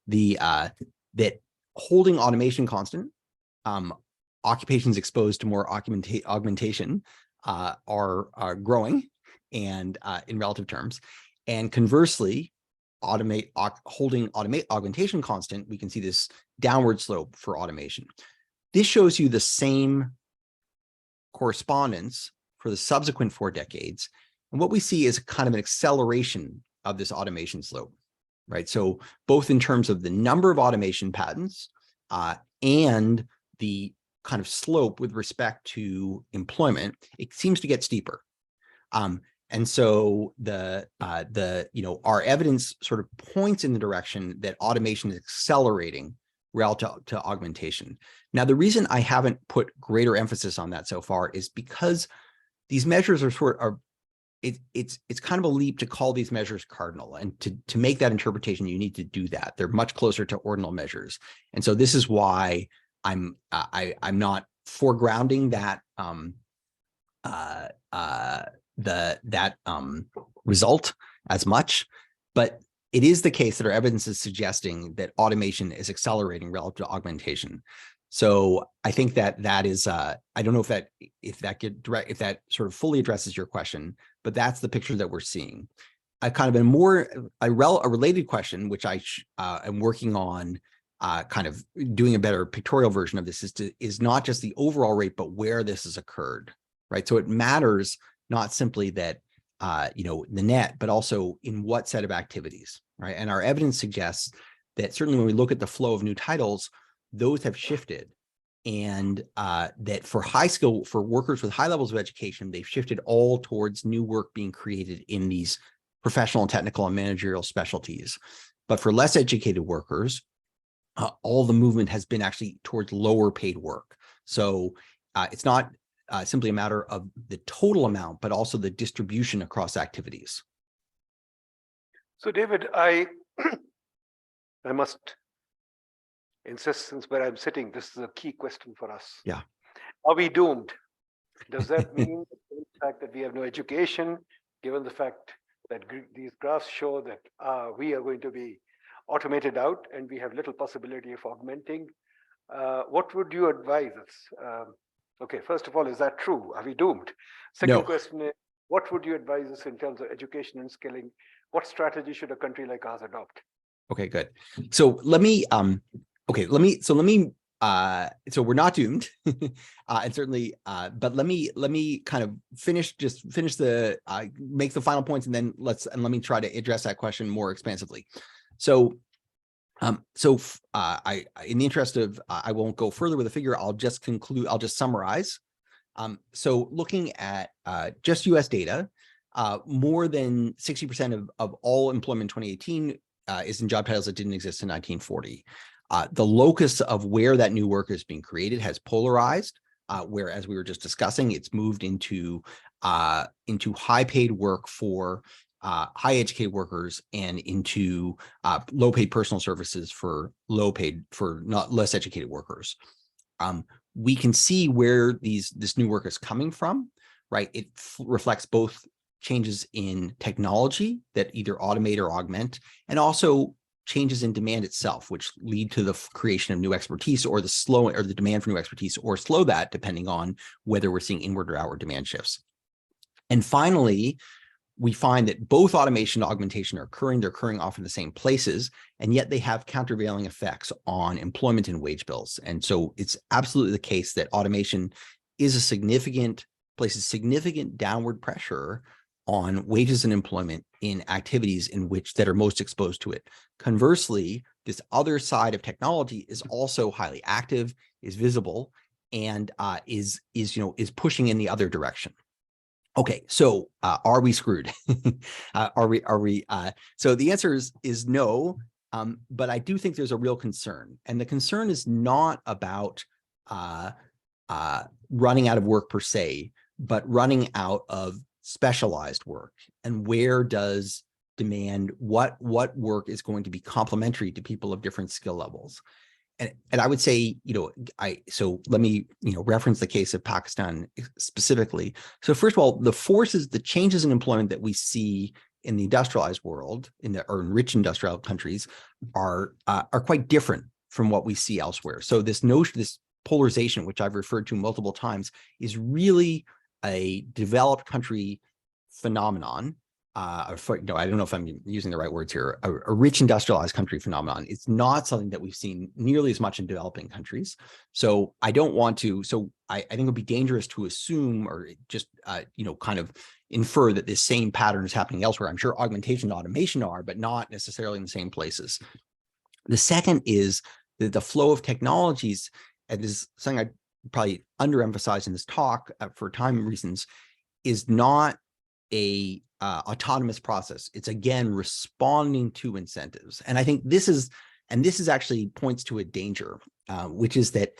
that holding automation constant, occupations exposed to more augmentation are growing and in relative terms. And conversely, holding augmentation constant, we can see this downward slope for automation. This shows you the same correspondence for the subsequent 4 decades. And what we see is kind of an acceleration of this automation slope, right? So both in terms of the number of automation patents and the kind of slope with respect to employment, it seems to get steeper. And so our evidence sort of points in the direction that automation is accelerating relative to augmentation. Now, the reason I haven't put greater emphasis on that so far is because these measures are it's kind of a leap to call these measures cardinal, and to make that interpretation, you need to do that. They're much closer to ordinal measures. And so this is why I'm not foregrounding that result as much, but it is the case that our evidence is suggesting that automation is accelerating relative to augmentation. So I think that is I don't know if that sort of fully addresses your question, but that's the picture that we're seeing. A kind of a related question, which I am working on, kind of doing a better pictorial version of this, is not just the overall rate, but where this has occurred, right? So it matters not simply that the net, but also in what set of activities, right? And our evidence suggests that certainly when we look at the flow of new titles, those have shifted, and that for workers with high levels of education, they've shifted all towards new work being created in these professional and technical and managerial specialties. But for less educated workers, all the movement has been actually towards lower paid work. So it's not simply a matter of the total amount, but also the distribution across activities. So David, I must insist, since where I'm sitting, this is a key question for us. Yeah. Are we doomed? Does that mean the fact that we have no education, given the fact that these graphs show that we are going to be automated out and we have little possibility of augmenting? What would you advise us? Okay, first of all, is that true? Are we doomed? Second question is, what would you advise us in terms of education and skilling? What strategy should a country like ours adopt? Okay, good. So let me, so we're not doomed, and certainly, but let me kind of finish the, make the final points, and then let me try to address that question more expansively. So, in the interest of, I won't go further with the figure. I'll just summarize. So looking at just US data, more than 60% of all employment in 2018 is in job titles that didn't exist in 1940. The locus of where that new work is being created has polarized, where, as we were just discussing, it's moved into high-paid work for high-educated workers and into low-paid personal services for less educated workers. We can see where this new work is coming from, right? It reflects both changes in technology that either automate or augment, and also changes in demand itself, which lead to the creation of new expertise, or the demand for new expertise, or slow that, depending on whether we're seeing inward or outward demand shifts. And finally, we find that both automation and augmentation are occurring. They're occurring often in the same places, and yet they have countervailing effects on employment and wage bills. And so it's absolutely the case that automation places significant downward pressure on wages and employment in activities that are most exposed to it. Conversely, this other side of technology is also highly active, is visible, and is pushing in the other direction. Okay, so are we screwed? So the answer is no, but I do think there's a real concern, and the concern is not about running out of work per se, but running out of specialized work. And where does demand, what work is going to be complementary to people of different skill levels? And I would say, so let me, reference the case of Pakistan specifically. So first of all, the changes in employment that we see in the industrialized world, or in rich industrial countries, are quite different from what we see elsewhere. So this polarization, which I've referred to multiple times, is really a developed country phenomenon. I don't know if I'm using the right words here, a rich industrialized country phenomenon. It's not something that we've seen nearly as much in developing countries. So I don't want to, I think it would be dangerous to assume, or just, kind of infer that this same pattern is happening elsewhere. I'm sure augmentation and automation are, but not necessarily in the same places. The second is that the flow of technologies, and this is something I probably underemphasize in this talk for time reasons, is not a autonomous process. It's, again, responding to incentives. And I think this is actually points to a danger, which is that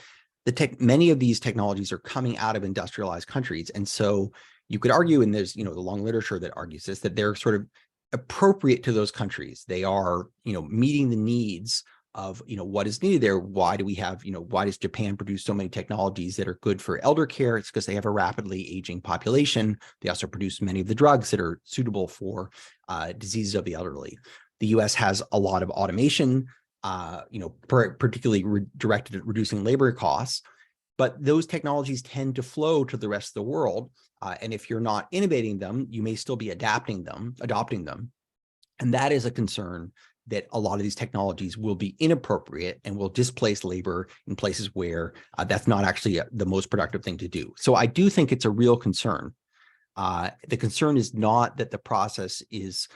many of these technologies are coming out of industrialized countries. And so you could argue, and there's, the long literature that argues this, that they're sort of appropriate to those countries. They are, meeting the needs of, what is needed there. Why does Japan produce so many technologies that are good for elder care? It's because they have a rapidly aging population. They also produce many of the drugs that are suitable for diseases of the elderly. The US has a lot of automation particularly directed at reducing labor costs. But those technologies tend to flow to the rest of the world. And if you're not innovating them, you may still be adopting them. And that is a concern, that a lot of these technologies will be inappropriate and will displace labor in places where that's not actually the most productive thing to do. So I do think it's a real concern. The concern is not that the process is,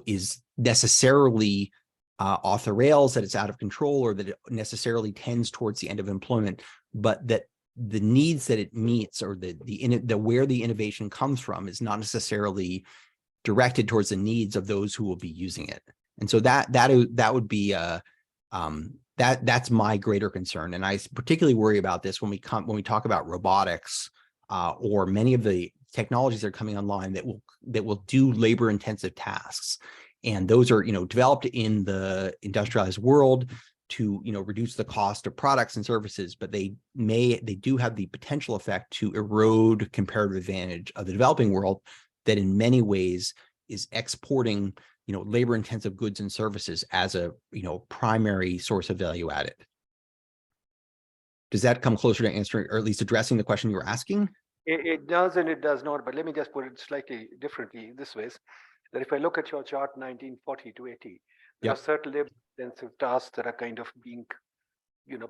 is necessarily off the rails, that it's out of control, or that it necessarily tends towards the end of employment, but that the needs that it meets, or the where the innovation comes from, is not necessarily directed towards the needs of those who will be using it. And so that would be that's my greater concern. And I particularly worry about this when we talk about robotics, or many of the technologies that are coming online that will do labor intensive tasks. And those are, developed in the industrialized world to, reduce the cost of products and services, but they do have the potential effect to erode comparative advantage of the developing world, that in many ways is exporting, labor intensive goods and services as a, primary source of value added. Does that come closer to answering, or at least addressing, the question you were asking? It does and it does not, but let me just put it slightly differently this way, that if I look at your chart 1940 to 80, there are certain labor intensive tasks that are kind of being,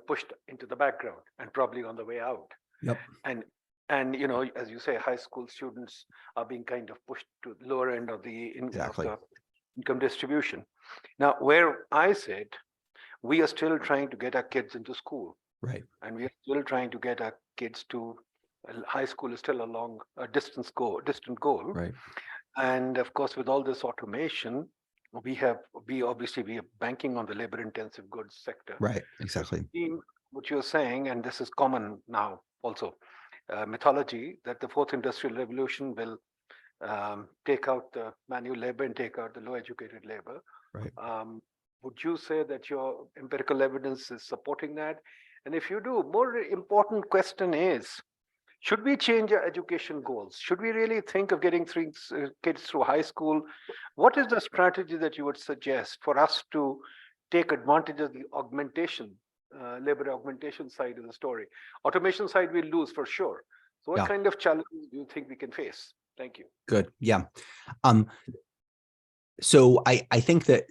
pushed into the background and probably on the way out. Yep. And as you say, high school students are being kind of pushed to the lower end of the income distribution. Now, where I said, we are still trying to get our kids into school. Right. And we are still trying to get our kids to high school is still a distant goal. Right. And of course, with all this automation, we are banking on the labor intensive goods sector. Right. Exactly. What you're saying, and this is common now also, mythology, that the fourth industrial revolution will take out the manual labor and take out the low educated labor. Right. Would you say that your empirical evidence is supporting that? And if you do, more important question is, should we change our education goals? Should we really think of getting kids through high school? What is the strategy that you would suggest for us to take advantage of the labor augmentation side of the story? Automation side we'll lose for sure. So what kind of challenges do you think we can face? Thank you. Good. Yeah. So I think that,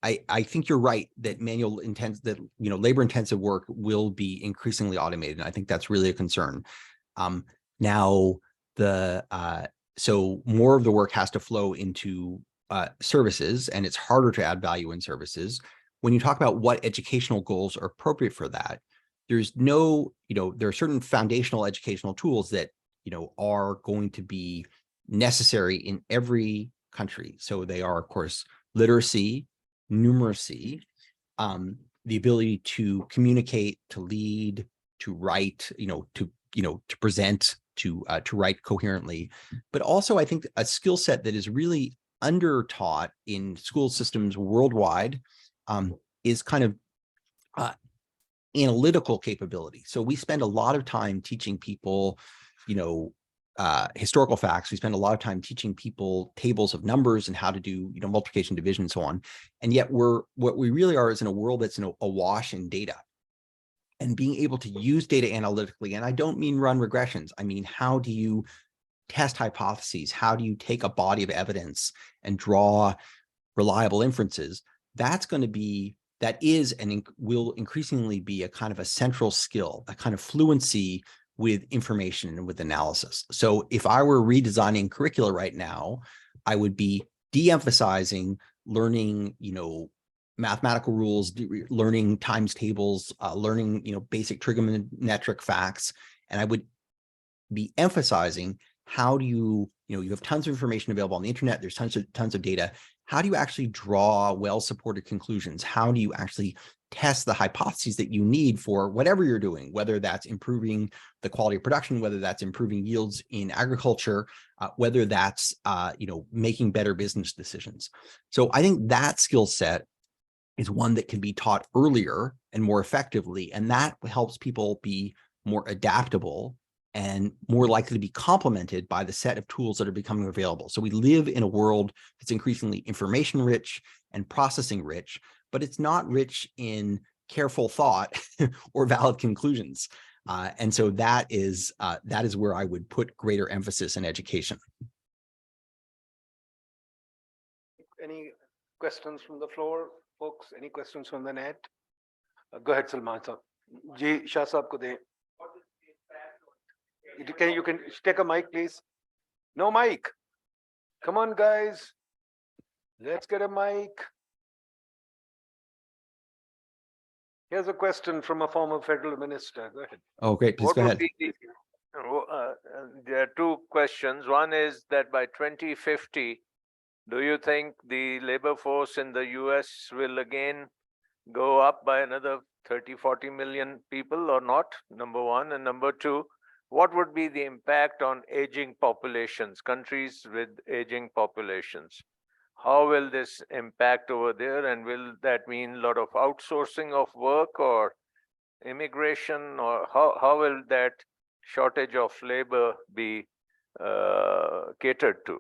I think you're right that labor intensive work will be increasingly automated. And I think that's really a concern. Now so more of the work has to flow into services, and it's harder to add value in services. When you talk about what educational goals are appropriate for that, there's there are certain foundational educational tools that, are going to be necessary in every country. So they are, of course, literacy, numeracy, the ability to communicate, to lead, to write, to present, to write coherently. But also, I think a skill set that is really under-taught in school systems worldwide is kind of analytical capability. So we spend a lot of time teaching people, historical facts. We spend a lot of time teaching people tables of numbers and how to do, multiplication, division, and so on. And yet what we really are is in a world that's awash in data. And being able to use data analytically, and I don't mean run regressions. I mean, how do you test hypotheses? How do you take a body of evidence and draw reliable inferences? That is and will increasingly be a kind of a central skill, a kind of fluency with information and with analysis. So if I were redesigning curricula right now, I would be de-emphasizing learning, mathematical rules, learning times tables, learning, basic trigonometric facts. And I would be emphasizing, how do you, you have tons of information available on the internet. There's tons of data. How do you actually draw well-supported conclusions? How do you actually test the hypotheses that you need for whatever you're doing, whether that's improving the quality of production, whether that's improving yields in agriculture, whether that's, making better business decisions. So I think that skill set is one that can be taught earlier and more effectively, and that helps people be more adaptable and more likely to be complemented by the set of tools that are becoming available. So we live in a world that's increasingly information rich and processing rich, but it's not rich in careful thought or valid conclusions. And so that is where I would put greater emphasis in education. Any questions from the floor, folks? Any questions from the net? Go ahead, Salman sir. Ji Shah Saab ko de. You can take a mic, please. No mic. Come on, guys. Let's get a mic. Here's a question from a former federal minister. Go ahead. Oh, great. Please go ahead. There are two questions. One is that by 2050, do you think the labor force in the US will again go up by another 30, 40 million people or not? Number one. And number two, what would be the impact on aging populations, countries with aging populations? How will this impact over there? And will that mean a lot of outsourcing of work or immigration? Or how will that shortage of labor be catered to?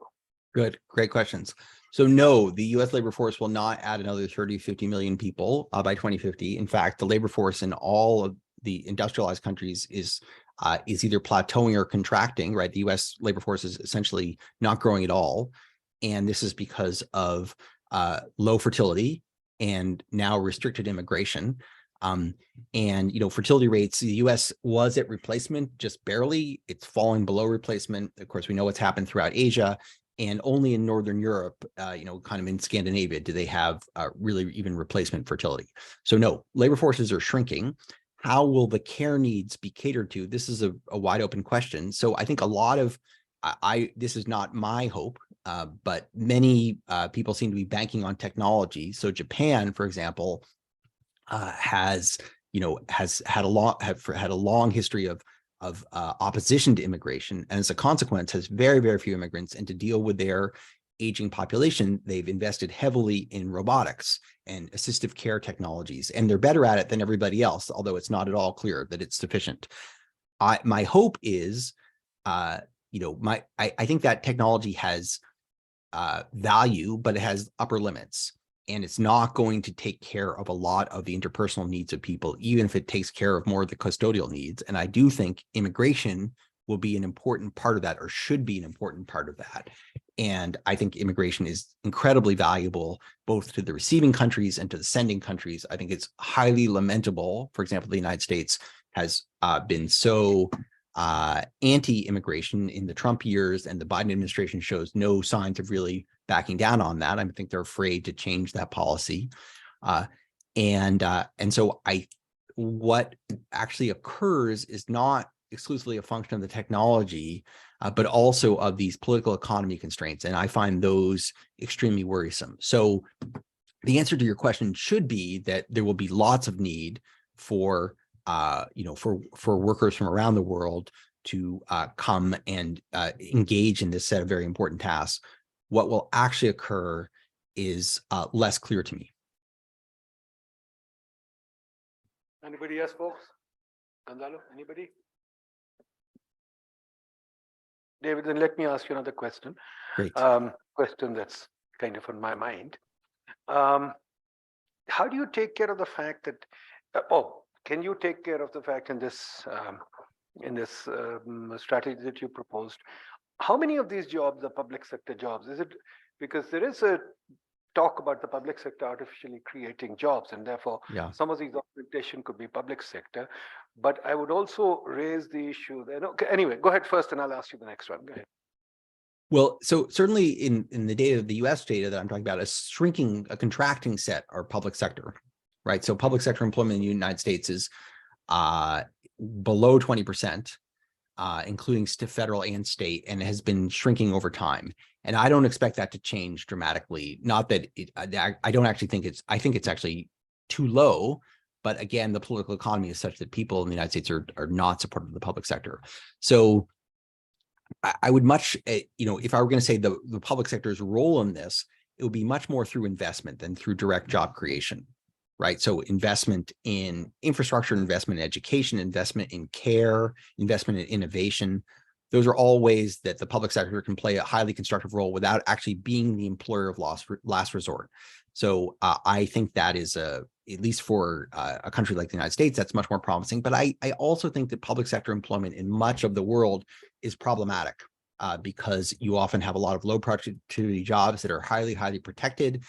Good, great questions. So no, the US labor force will not add another 30, 50 million people by 2050. In fact, the labor force in all of the industrialized countries is either plateauing or contracting, right? The US labor force is essentially not growing at all. And this is because of low fertility and now restricted immigration. And, you know, fertility rates, the US was at replacement, just barely. It's falling below replacement. Of course, we know what's happened throughout Asia. And only in Northern Europe, you know, kind of in Scandinavia, do they have really even replacement fertility. So no, labor forces are shrinking. How will the care needs be catered to? This is a wide open question. So I think a lot of, this is not my hope, but many people seem to be banking on technology. So Japan, for example, has had a long history of opposition to immigration, and as a consequence has very, very few immigrants. And to deal with their aging population, they've invested heavily in robotics and assistive care technologies, and they're better at it than everybody else, although it's not at all clear that it's sufficient. My hope is, I think that technology has value, but it has upper limits. And it's not going to take care of a lot of the interpersonal needs of people, even if it takes care of more of the custodial needs. And I do think immigration will be an important part of that, or should be an important part of that. And I think immigration is incredibly valuable, both to the receiving countries and to the sending countries. I think it's highly lamentable. For example, the United States has been so anti-immigration in the Trump years, and the Biden administration shows no signs of really backing down on that. I think they're afraid to change that policy. And so what actually occurs is not exclusively a function of the technology, but also of these political economy constraints. And I find those extremely worrisome. So the answer to your question should be that there will be lots of need for workers from around the world to come and engage in this set of very important tasks. What will actually occur is less clear to me. Anybody else, folks? Gonzalo, anybody? David, then let me ask you another question. Great. Question that's kind of on my mind. How do you take care of the fact that, can you take care of the fact in this strategy that you proposed? How many of these jobs are public sector jobs? Is it because there is a talk about the public sector artificially creating jobs, and therefore some of these augmentation could be public sector. But I would also raise the issue that, okay, anyway, go ahead first and I'll ask you the next one. Go ahead. Well, so certainly in the data, the US data that I'm talking about, a contracting set are public sector, right? So public sector employment in the United States is below 20%, including federal and state, and it has been shrinking over time. And I don't expect that to change dramatically. Not that I don't actually think I think it's actually too low. But again, the political economy is such that people in the United States are not supportive of the public sector. So I would much, if I were going to say the public sector's role in this, it would be much more through investment than through direct job creation. right? So investment in infrastructure, investment in education, investment in care, investment in innovation. Those are all ways that the public sector can play a highly constructive role without actually being the employer of last resort. So I think that is at least for a country like the United States, that's much more promising. But I also think that public sector employment in much of the world is problematic because you often have a lot of low productivity jobs that are highly, highly protected.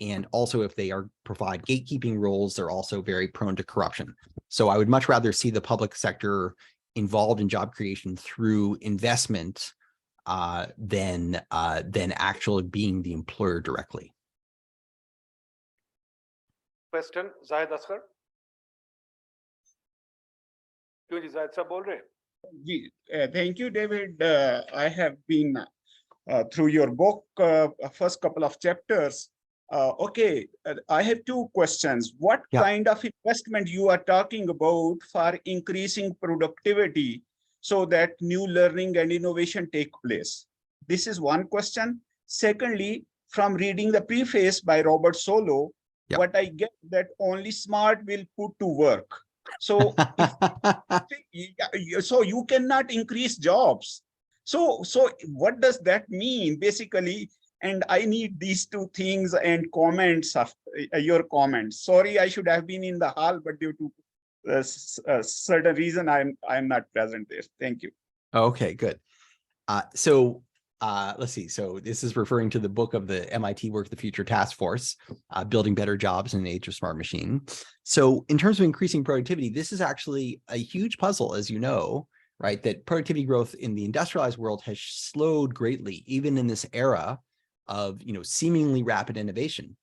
And also if they provide gatekeeping roles, they're also very prone to corruption. So I would much rather see the public sector involved in job creation through investment than actually being the employer directly. Question, Zahid Asghar. क्यों जी Zahid साहब बोल रहे हैं? Thank you, David. I have been through your book, first couple of chapters. I have two questions. What kind of investment you are talking about for increasing productivity so that new learning and innovation take place? This is one question. Secondly, from reading the preface by Robert Solow, what I get that only smart will put to work. So, so you cannot increase jobs. So what does that mean basically? And I need these two things and comments of your comments. Sorry, I should have been in the hall, but due to a certain reason, I'm not present there. Thank you. Okay, good. Let's see. So this is referring to the book of the MIT Work the Future Task Force, Building Better Jobs in an Age of Smart Machine. So in terms of increasing productivity, this is actually a huge puzzle, as you know, right? That productivity growth in the industrialized world has slowed greatly, even in this era of, seemingly rapid innovation.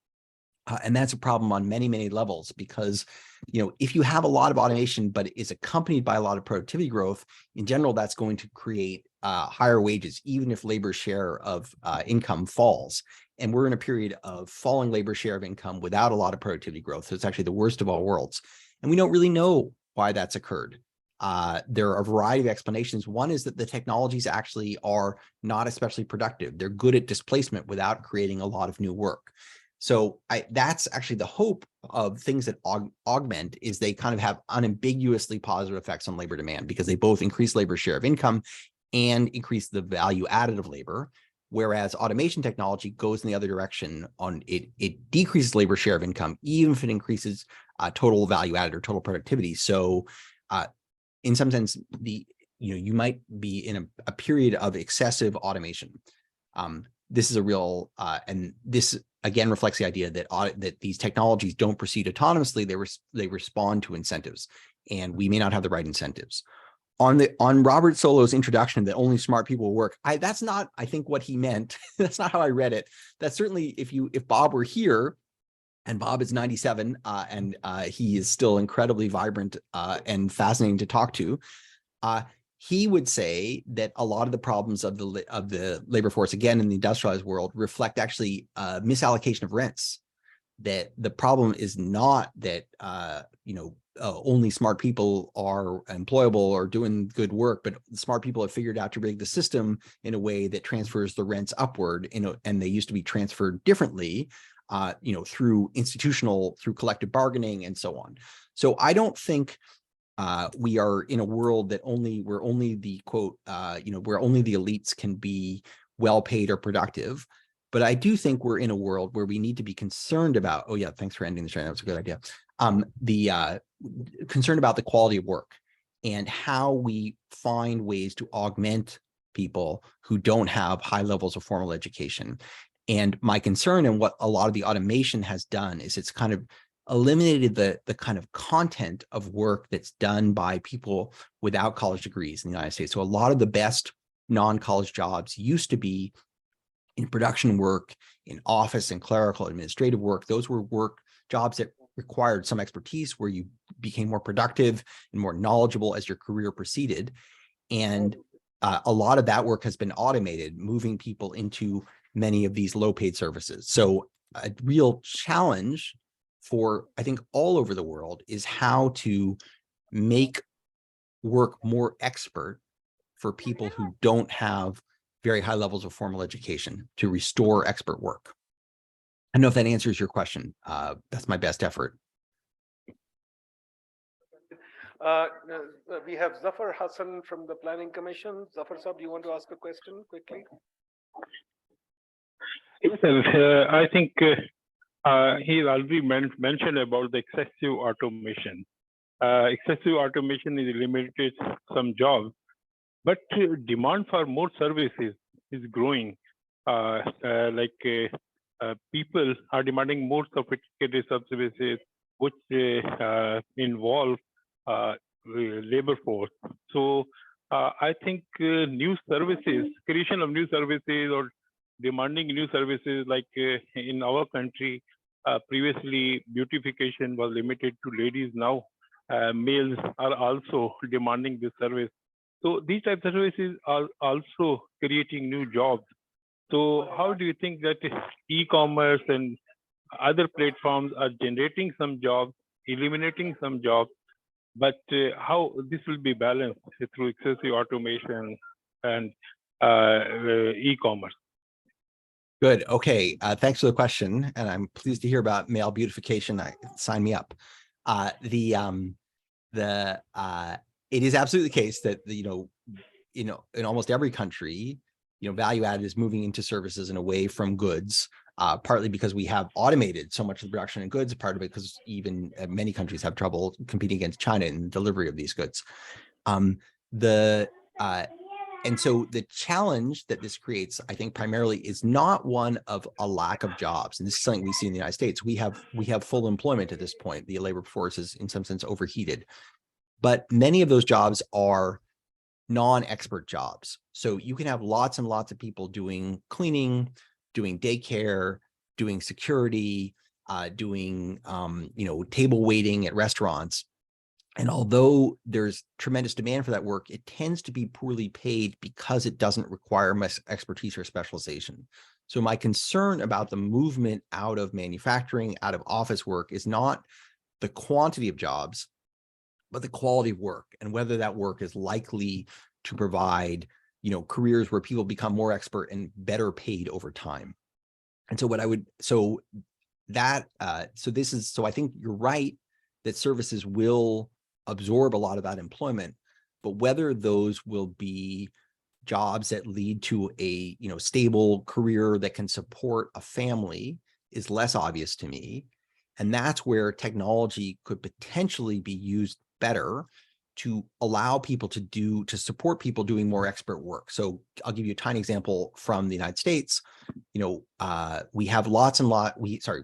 And that's a problem on many, many levels because, if you have a lot of automation, but it is accompanied by a lot of productivity growth, in general, that's going to create higher wages, even if labor share of income falls. And we're in a period of falling labor share of income without a lot of productivity growth. So it's actually the worst of all worlds. And we don't really know why that's occurred. There are a variety of explanations. One is that the technologies actually are not especially productive. They're good at displacement without creating a lot of new work. So that's actually the hope of things that augment is they kind of have unambiguously positive effects on labor demand because they both increase labor share of income and increase the value added of labor. Whereas automation technology goes in the other direction on it decreases labor share of income, even if it increases total value added or total productivity. So in some sense, you might be in a period of excessive automation. This is a real, and this again reflects the idea that these technologies don't proceed autonomously. They respond to incentives, and we may not have the right incentives. On Robert Solow's introduction that only smart people work, that's not, I think, what he meant. That's not how I read it. That's certainly if Bob were here, and Bob is 97, and he is still incredibly vibrant and fascinating to talk to. He would say that a lot of the problems of the labor force, again, in the industrialized world, reflect actually misallocation of rents. That the problem is not that only smart people are employable or doing good work, but smart people have figured out to rig the system in a way that transfers the rents upward. And they used to be transferred differently, through collective bargaining and so on. So I don't think we are in a world that where only the quote, where only the elites can be well paid or productive. But I do think we're in a world where we need to be concerned about, oh yeah, thanks for ending the show. That was a good idea. Concerned about the quality of work and how we find ways to augment people who don't have high levels of formal education. And my concern and what a lot of the automation has done is it's kind of eliminated the kind of content of work that's done by people without college degrees in the United States. So a lot of the best non-college jobs used to be in production work, in office and clerical administrative work. Those were jobs that required some expertise where you became more productive and more knowledgeable as your career proceeded. And a lot of that work has been automated, moving people into many of these low-paid services. So a real challenge for, I think, all over the world is how to make work more expert for people who don't have very high levels of formal education, to restore expert work. I don't know if that answers your question. That's my best effort. We have Zafar Hassan from the Planning Commission. Zafar Sab, do you want to ask a question quickly? Yes, sir. I think he already mentioned about the excessive automation. Excessive automation is eliminated some jobs, but demand for more services is growing. People are demanding more sophisticated services, which involve labor force. So I think new services, creation of new services or demanding new services, like in our country, previously beautification was limited to ladies. Now males are also demanding this service. So these types of services are also creating new jobs. So how do you think that e-commerce and other platforms are generating some jobs, eliminating some jobs, but how this will be balanced through excessive automation and e-commerce? Good. Okay. Thanks for the question, and I'm pleased to hear about male beautification. Sign me up. It is absolutely the case that in almost every country, value added is moving into services and away from goods. Partly because we have automated so much of the production in goods, part of it because even many countries have trouble competing against China in the delivery of these goods. And so the challenge that this creates, I think, primarily is not one of a lack of jobs. And this is something we see in the United States. We have full employment at this point. The labor force is in some sense overheated. But many of those jobs are non-expert jobs. So you can have lots and lots of people doing cleaning, doing daycare, doing security, doing table waiting at restaurants. And although there's tremendous demand for that work, it tends to be poorly paid because it doesn't require much expertise or specialization. So my concern about the movement out of manufacturing, out of office work, is not the quantity of jobs, but the quality of work, and whether that work is likely to provide careers where people become more expert and better paid over time. And so I think you're right that services will absorb a lot of that employment, but whether those will be jobs that lead to a stable career that can support a family is less obvious to me. And that's where technology could potentially be used better to allow people to support people doing more expert work. So I'll give you a tiny example from the United States. We have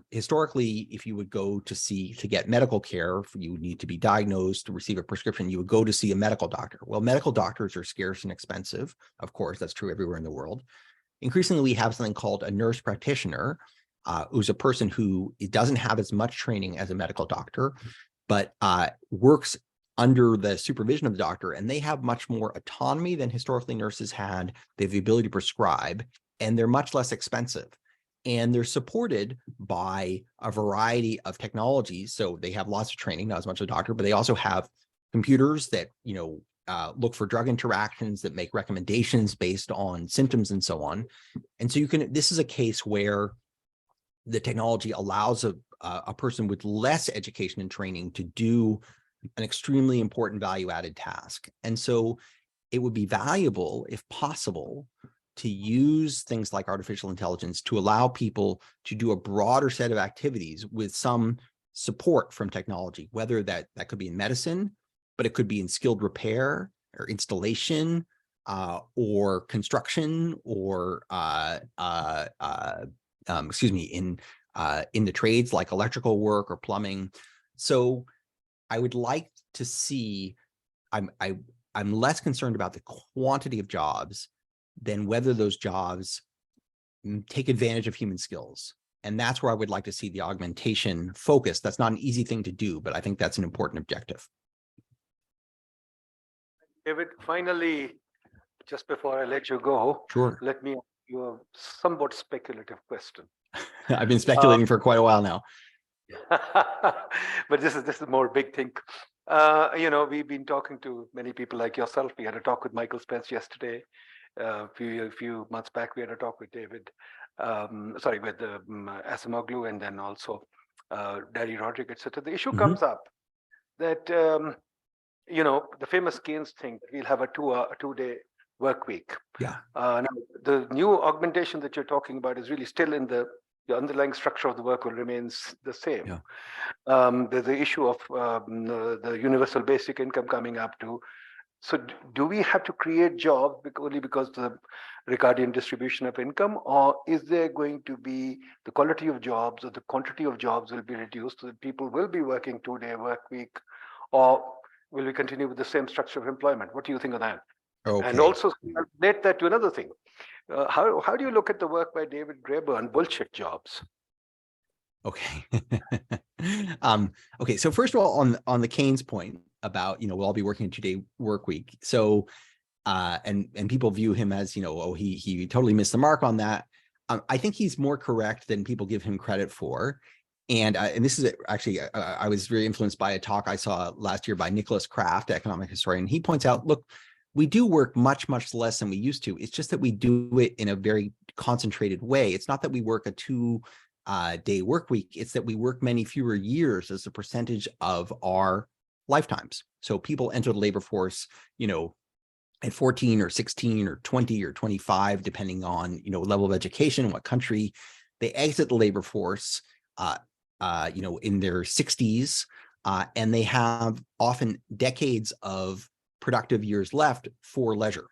historically, if you would go to get medical care, you would need to be diagnosed to receive a prescription. You would go to see a medical doctor. Well, medical doctors are scarce and expensive. Of course, that's true everywhere in the world. Increasingly, we have something called a nurse practitioner, who's a person who doesn't have as much training as a medical doctor, but works under the supervision of the doctor, and they have much more autonomy than historically nurses had. They have the ability to prescribe, and they're much less expensive. And they're supported by a variety of technologies. So they have lots of training, not as much as a doctor, but they also have computers that, look for drug interactions, that make recommendations based on symptoms and so on. And so this is a case where the technology allows a person with less education and training to do an extremely important value-added task. And so it would be valuable, if possible, to use things like artificial intelligence to allow people to do a broader set of activities with some support from technology, whether that could be in medicine, but it could be in skilled repair or installation, or construction, or in the trades like electrical work or plumbing. So I would like to see, I'm less concerned about the quantity of jobs than whether those jobs take advantage of human skills. And that's where I would like to see the augmentation focus. That's not an easy thing to do, but I think that's an important objective. David, finally, just before I let you go, Sure. let me ask you a somewhat speculative question. I've been speculating for quite a while now. But this is more big thing. We've been talking to many people like yourself. We had a talk with Michael Spence yesterday. A few months back, we had a talk with David, with Asimoglu, and then also Daddy Roderick, etc. The issue comes up that you know, the famous Keynes thing, we'll have a two-day work week. Yeah. Now, the new augmentation that you're talking about is really still in the underlying structure of the work will remain the same. Yeah. There's the issue of the universal basic income coming up too. So do we have to create jobs only because of the Ricardian distribution of income, or is there going to be the quality of jobs or the quantity of jobs will be reduced so that people will be working 2-day work week, or will we continue with the same structure of employment? What do you think of that? Okay. And also relate that to another thing. How do you look at the work by David Graeber on bullshit jobs? Okay. Okay. So first of all, on the Keynes point about, you know, we'll all be working a 2-day work week. So, and people view him as, you know, oh, he totally missed the mark on that. I think he's more correct than people give him credit for. And this is actually, I was very influenced by a talk I saw last year by Nicholas Kraft, economic historian. He points out, look, we do work much, much less than we used to. It's just that we do it in a very concentrated way. It's not that we work a 2-day work week. It's that we work many fewer years as a percentage of our lifetimes. So people enter the labor force, you know, at 14 or 16 or 20 or 25, depending on, you know, level of education, what country. They exit the labor force, you know, in their 60s, and they have often decades of productive years left for leisure.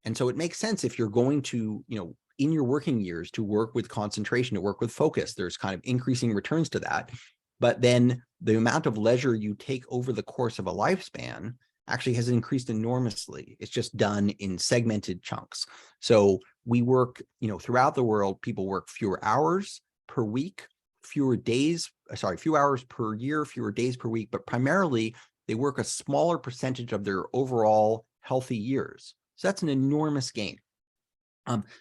And so it makes sense if you're going to, you know, in your working years to work with concentration, to work with focus, there's kind of increasing returns to that. But then the amount of leisure you take over the course of a lifespan actually has increased enormously. It's just done in segmented chunks. So we work, you know, throughout the world, people work fewer hours per week, fewer hours per year, fewer days per week, but primarily they work a smaller percentage of their overall healthy years. So that's an enormous gain.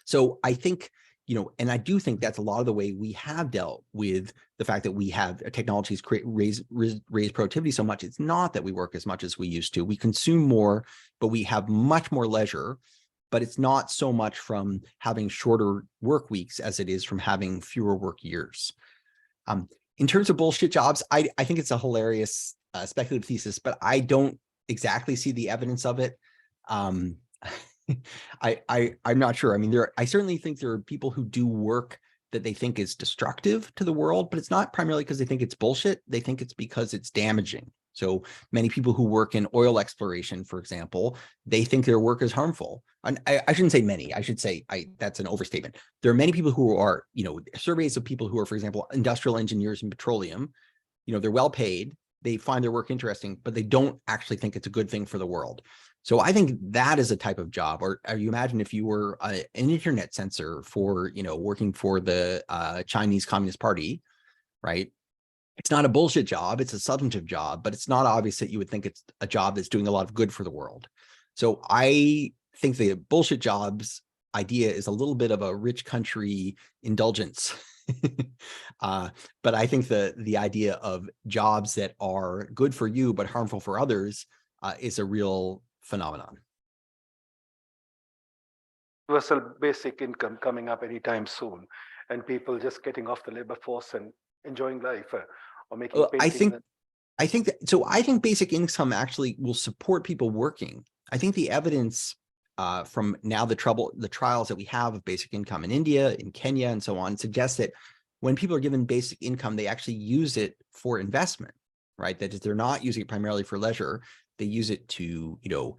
So I think, you know, and I do think that's a lot of the way we have dealt with the fact that we have technologies raise productivity so much. It's not that we work as much as we used to. We consume more, but we have much more leisure. But it's not so much from having shorter work weeks as it is from having fewer work years. In terms of bullshit jobs, I think it's a hilarious speculative thesis, but I don't exactly see the evidence of it. I'm not sure. I mean, I certainly think there are people who do work that they think is destructive to the world, but it's not primarily because they think it's bullshit. They think it's because it's damaging. So many people who work in oil exploration, for example, they think their work is harmful. And I shouldn't say many. I should say that's an overstatement. There are many people who are, you know, surveys of people who are, for example, industrial engineers in petroleum. You know, they're well paid. They find their work interesting, but they don't actually think it's a good thing for the world. So I think that is a type of job. Or you imagine if you were an internet censor for, you know, working for the Chinese Communist Party, right? It's not a bullshit job. It's a substantive job, but it's not obvious that you would think it's a job that's doing a lot of good for the world. So I think the bullshit jobs idea is a little bit of a rich country indulgence. But I think the idea of jobs that are good for you but harmful for others is a real phenomenon. Universal basic income coming up anytime soon, and people just getting off the labor force and enjoying life, or making paintings. I think basic income actually will support people working. I think the evidence from now the trials that we have of basic income in India, in Kenya, and so on suggests that when people are given basic income, they actually use it for investment, right? That is, they're not using it primarily for leisure. They use it to, you know,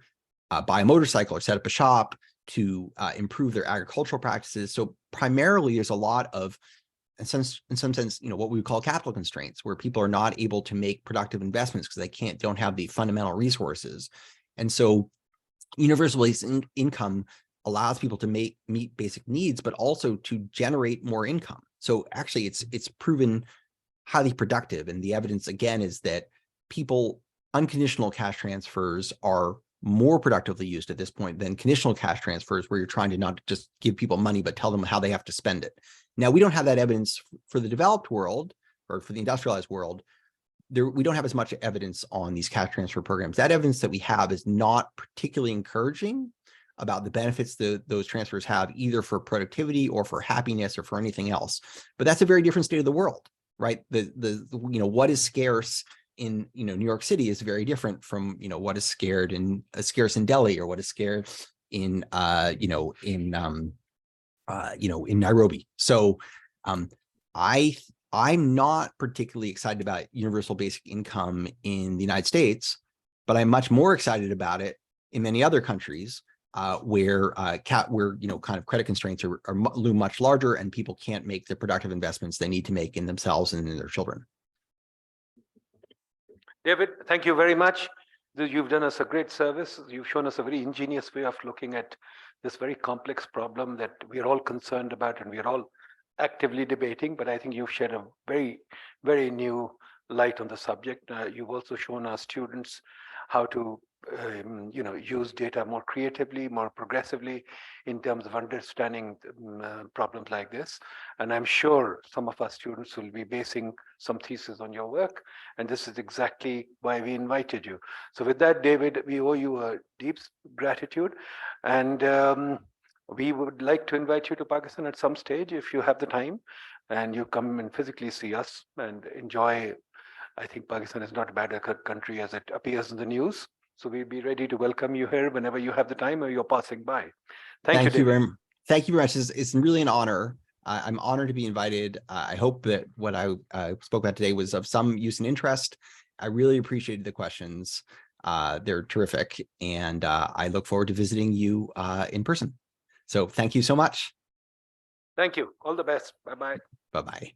buy a motorcycle or set up a shop, to improve their agricultural practices. So primarily there's a lot of, in some sense, you know, what we would call capital constraints, where people are not able to make productive investments because they don't have the fundamental resources. And so universal basic income allows people to meet basic needs, but also to generate more income. So actually it's proven highly productive. And the evidence again is that unconditional cash transfers are more productively used at this point than conditional cash transfers, where you're trying to not just give people money, but tell them how they have to spend it. Now, we don't have that evidence for the developed world or for the industrialized world. We don't have as much evidence on these cash transfer programs. That evidence that we have is not particularly encouraging about the benefits those transfers have, either for productivity or for happiness or for anything else. But that's a very different state of the world, right? You know, what is scarce in New York City is very different from what is scarce in Delhi, or what is scarce in in Nairobi. So I'm not particularly excited about universal basic income in the United States, but I'm much more excited about it in many other countries where kind of credit constraints loom much larger, and people can't make the productive investments they need to make in themselves and in their children. David, thank you very much. You've done us a great service. You've shown us a very ingenious way of looking at this very complex problem that we're all concerned about and we're all actively debating, but I think you've shed a very, very new light on the subject. You've also shown our students how to use data more creatively, more progressively in terms of understanding problems like this. And I'm sure some of our students will be basing some thesis on your work. And this is exactly why we invited you. So with that, David, we owe you a deep gratitude. And we would like to invite you to Pakistan at some stage if you have the time and you come and physically see us and enjoy. I think Pakistan is not as bad a country as it appears in the news. So we'd be ready to welcome you here whenever you have the time or you're passing by. Thank you, David. Thank you very much. It's really an honor. I'm honored to be invited. I hope that what I spoke about today was of some use and interest. I really appreciated the questions. They're terrific. And I look forward to visiting you in person. So thank you so much. Thank you. All the best. Bye-bye. Bye-bye.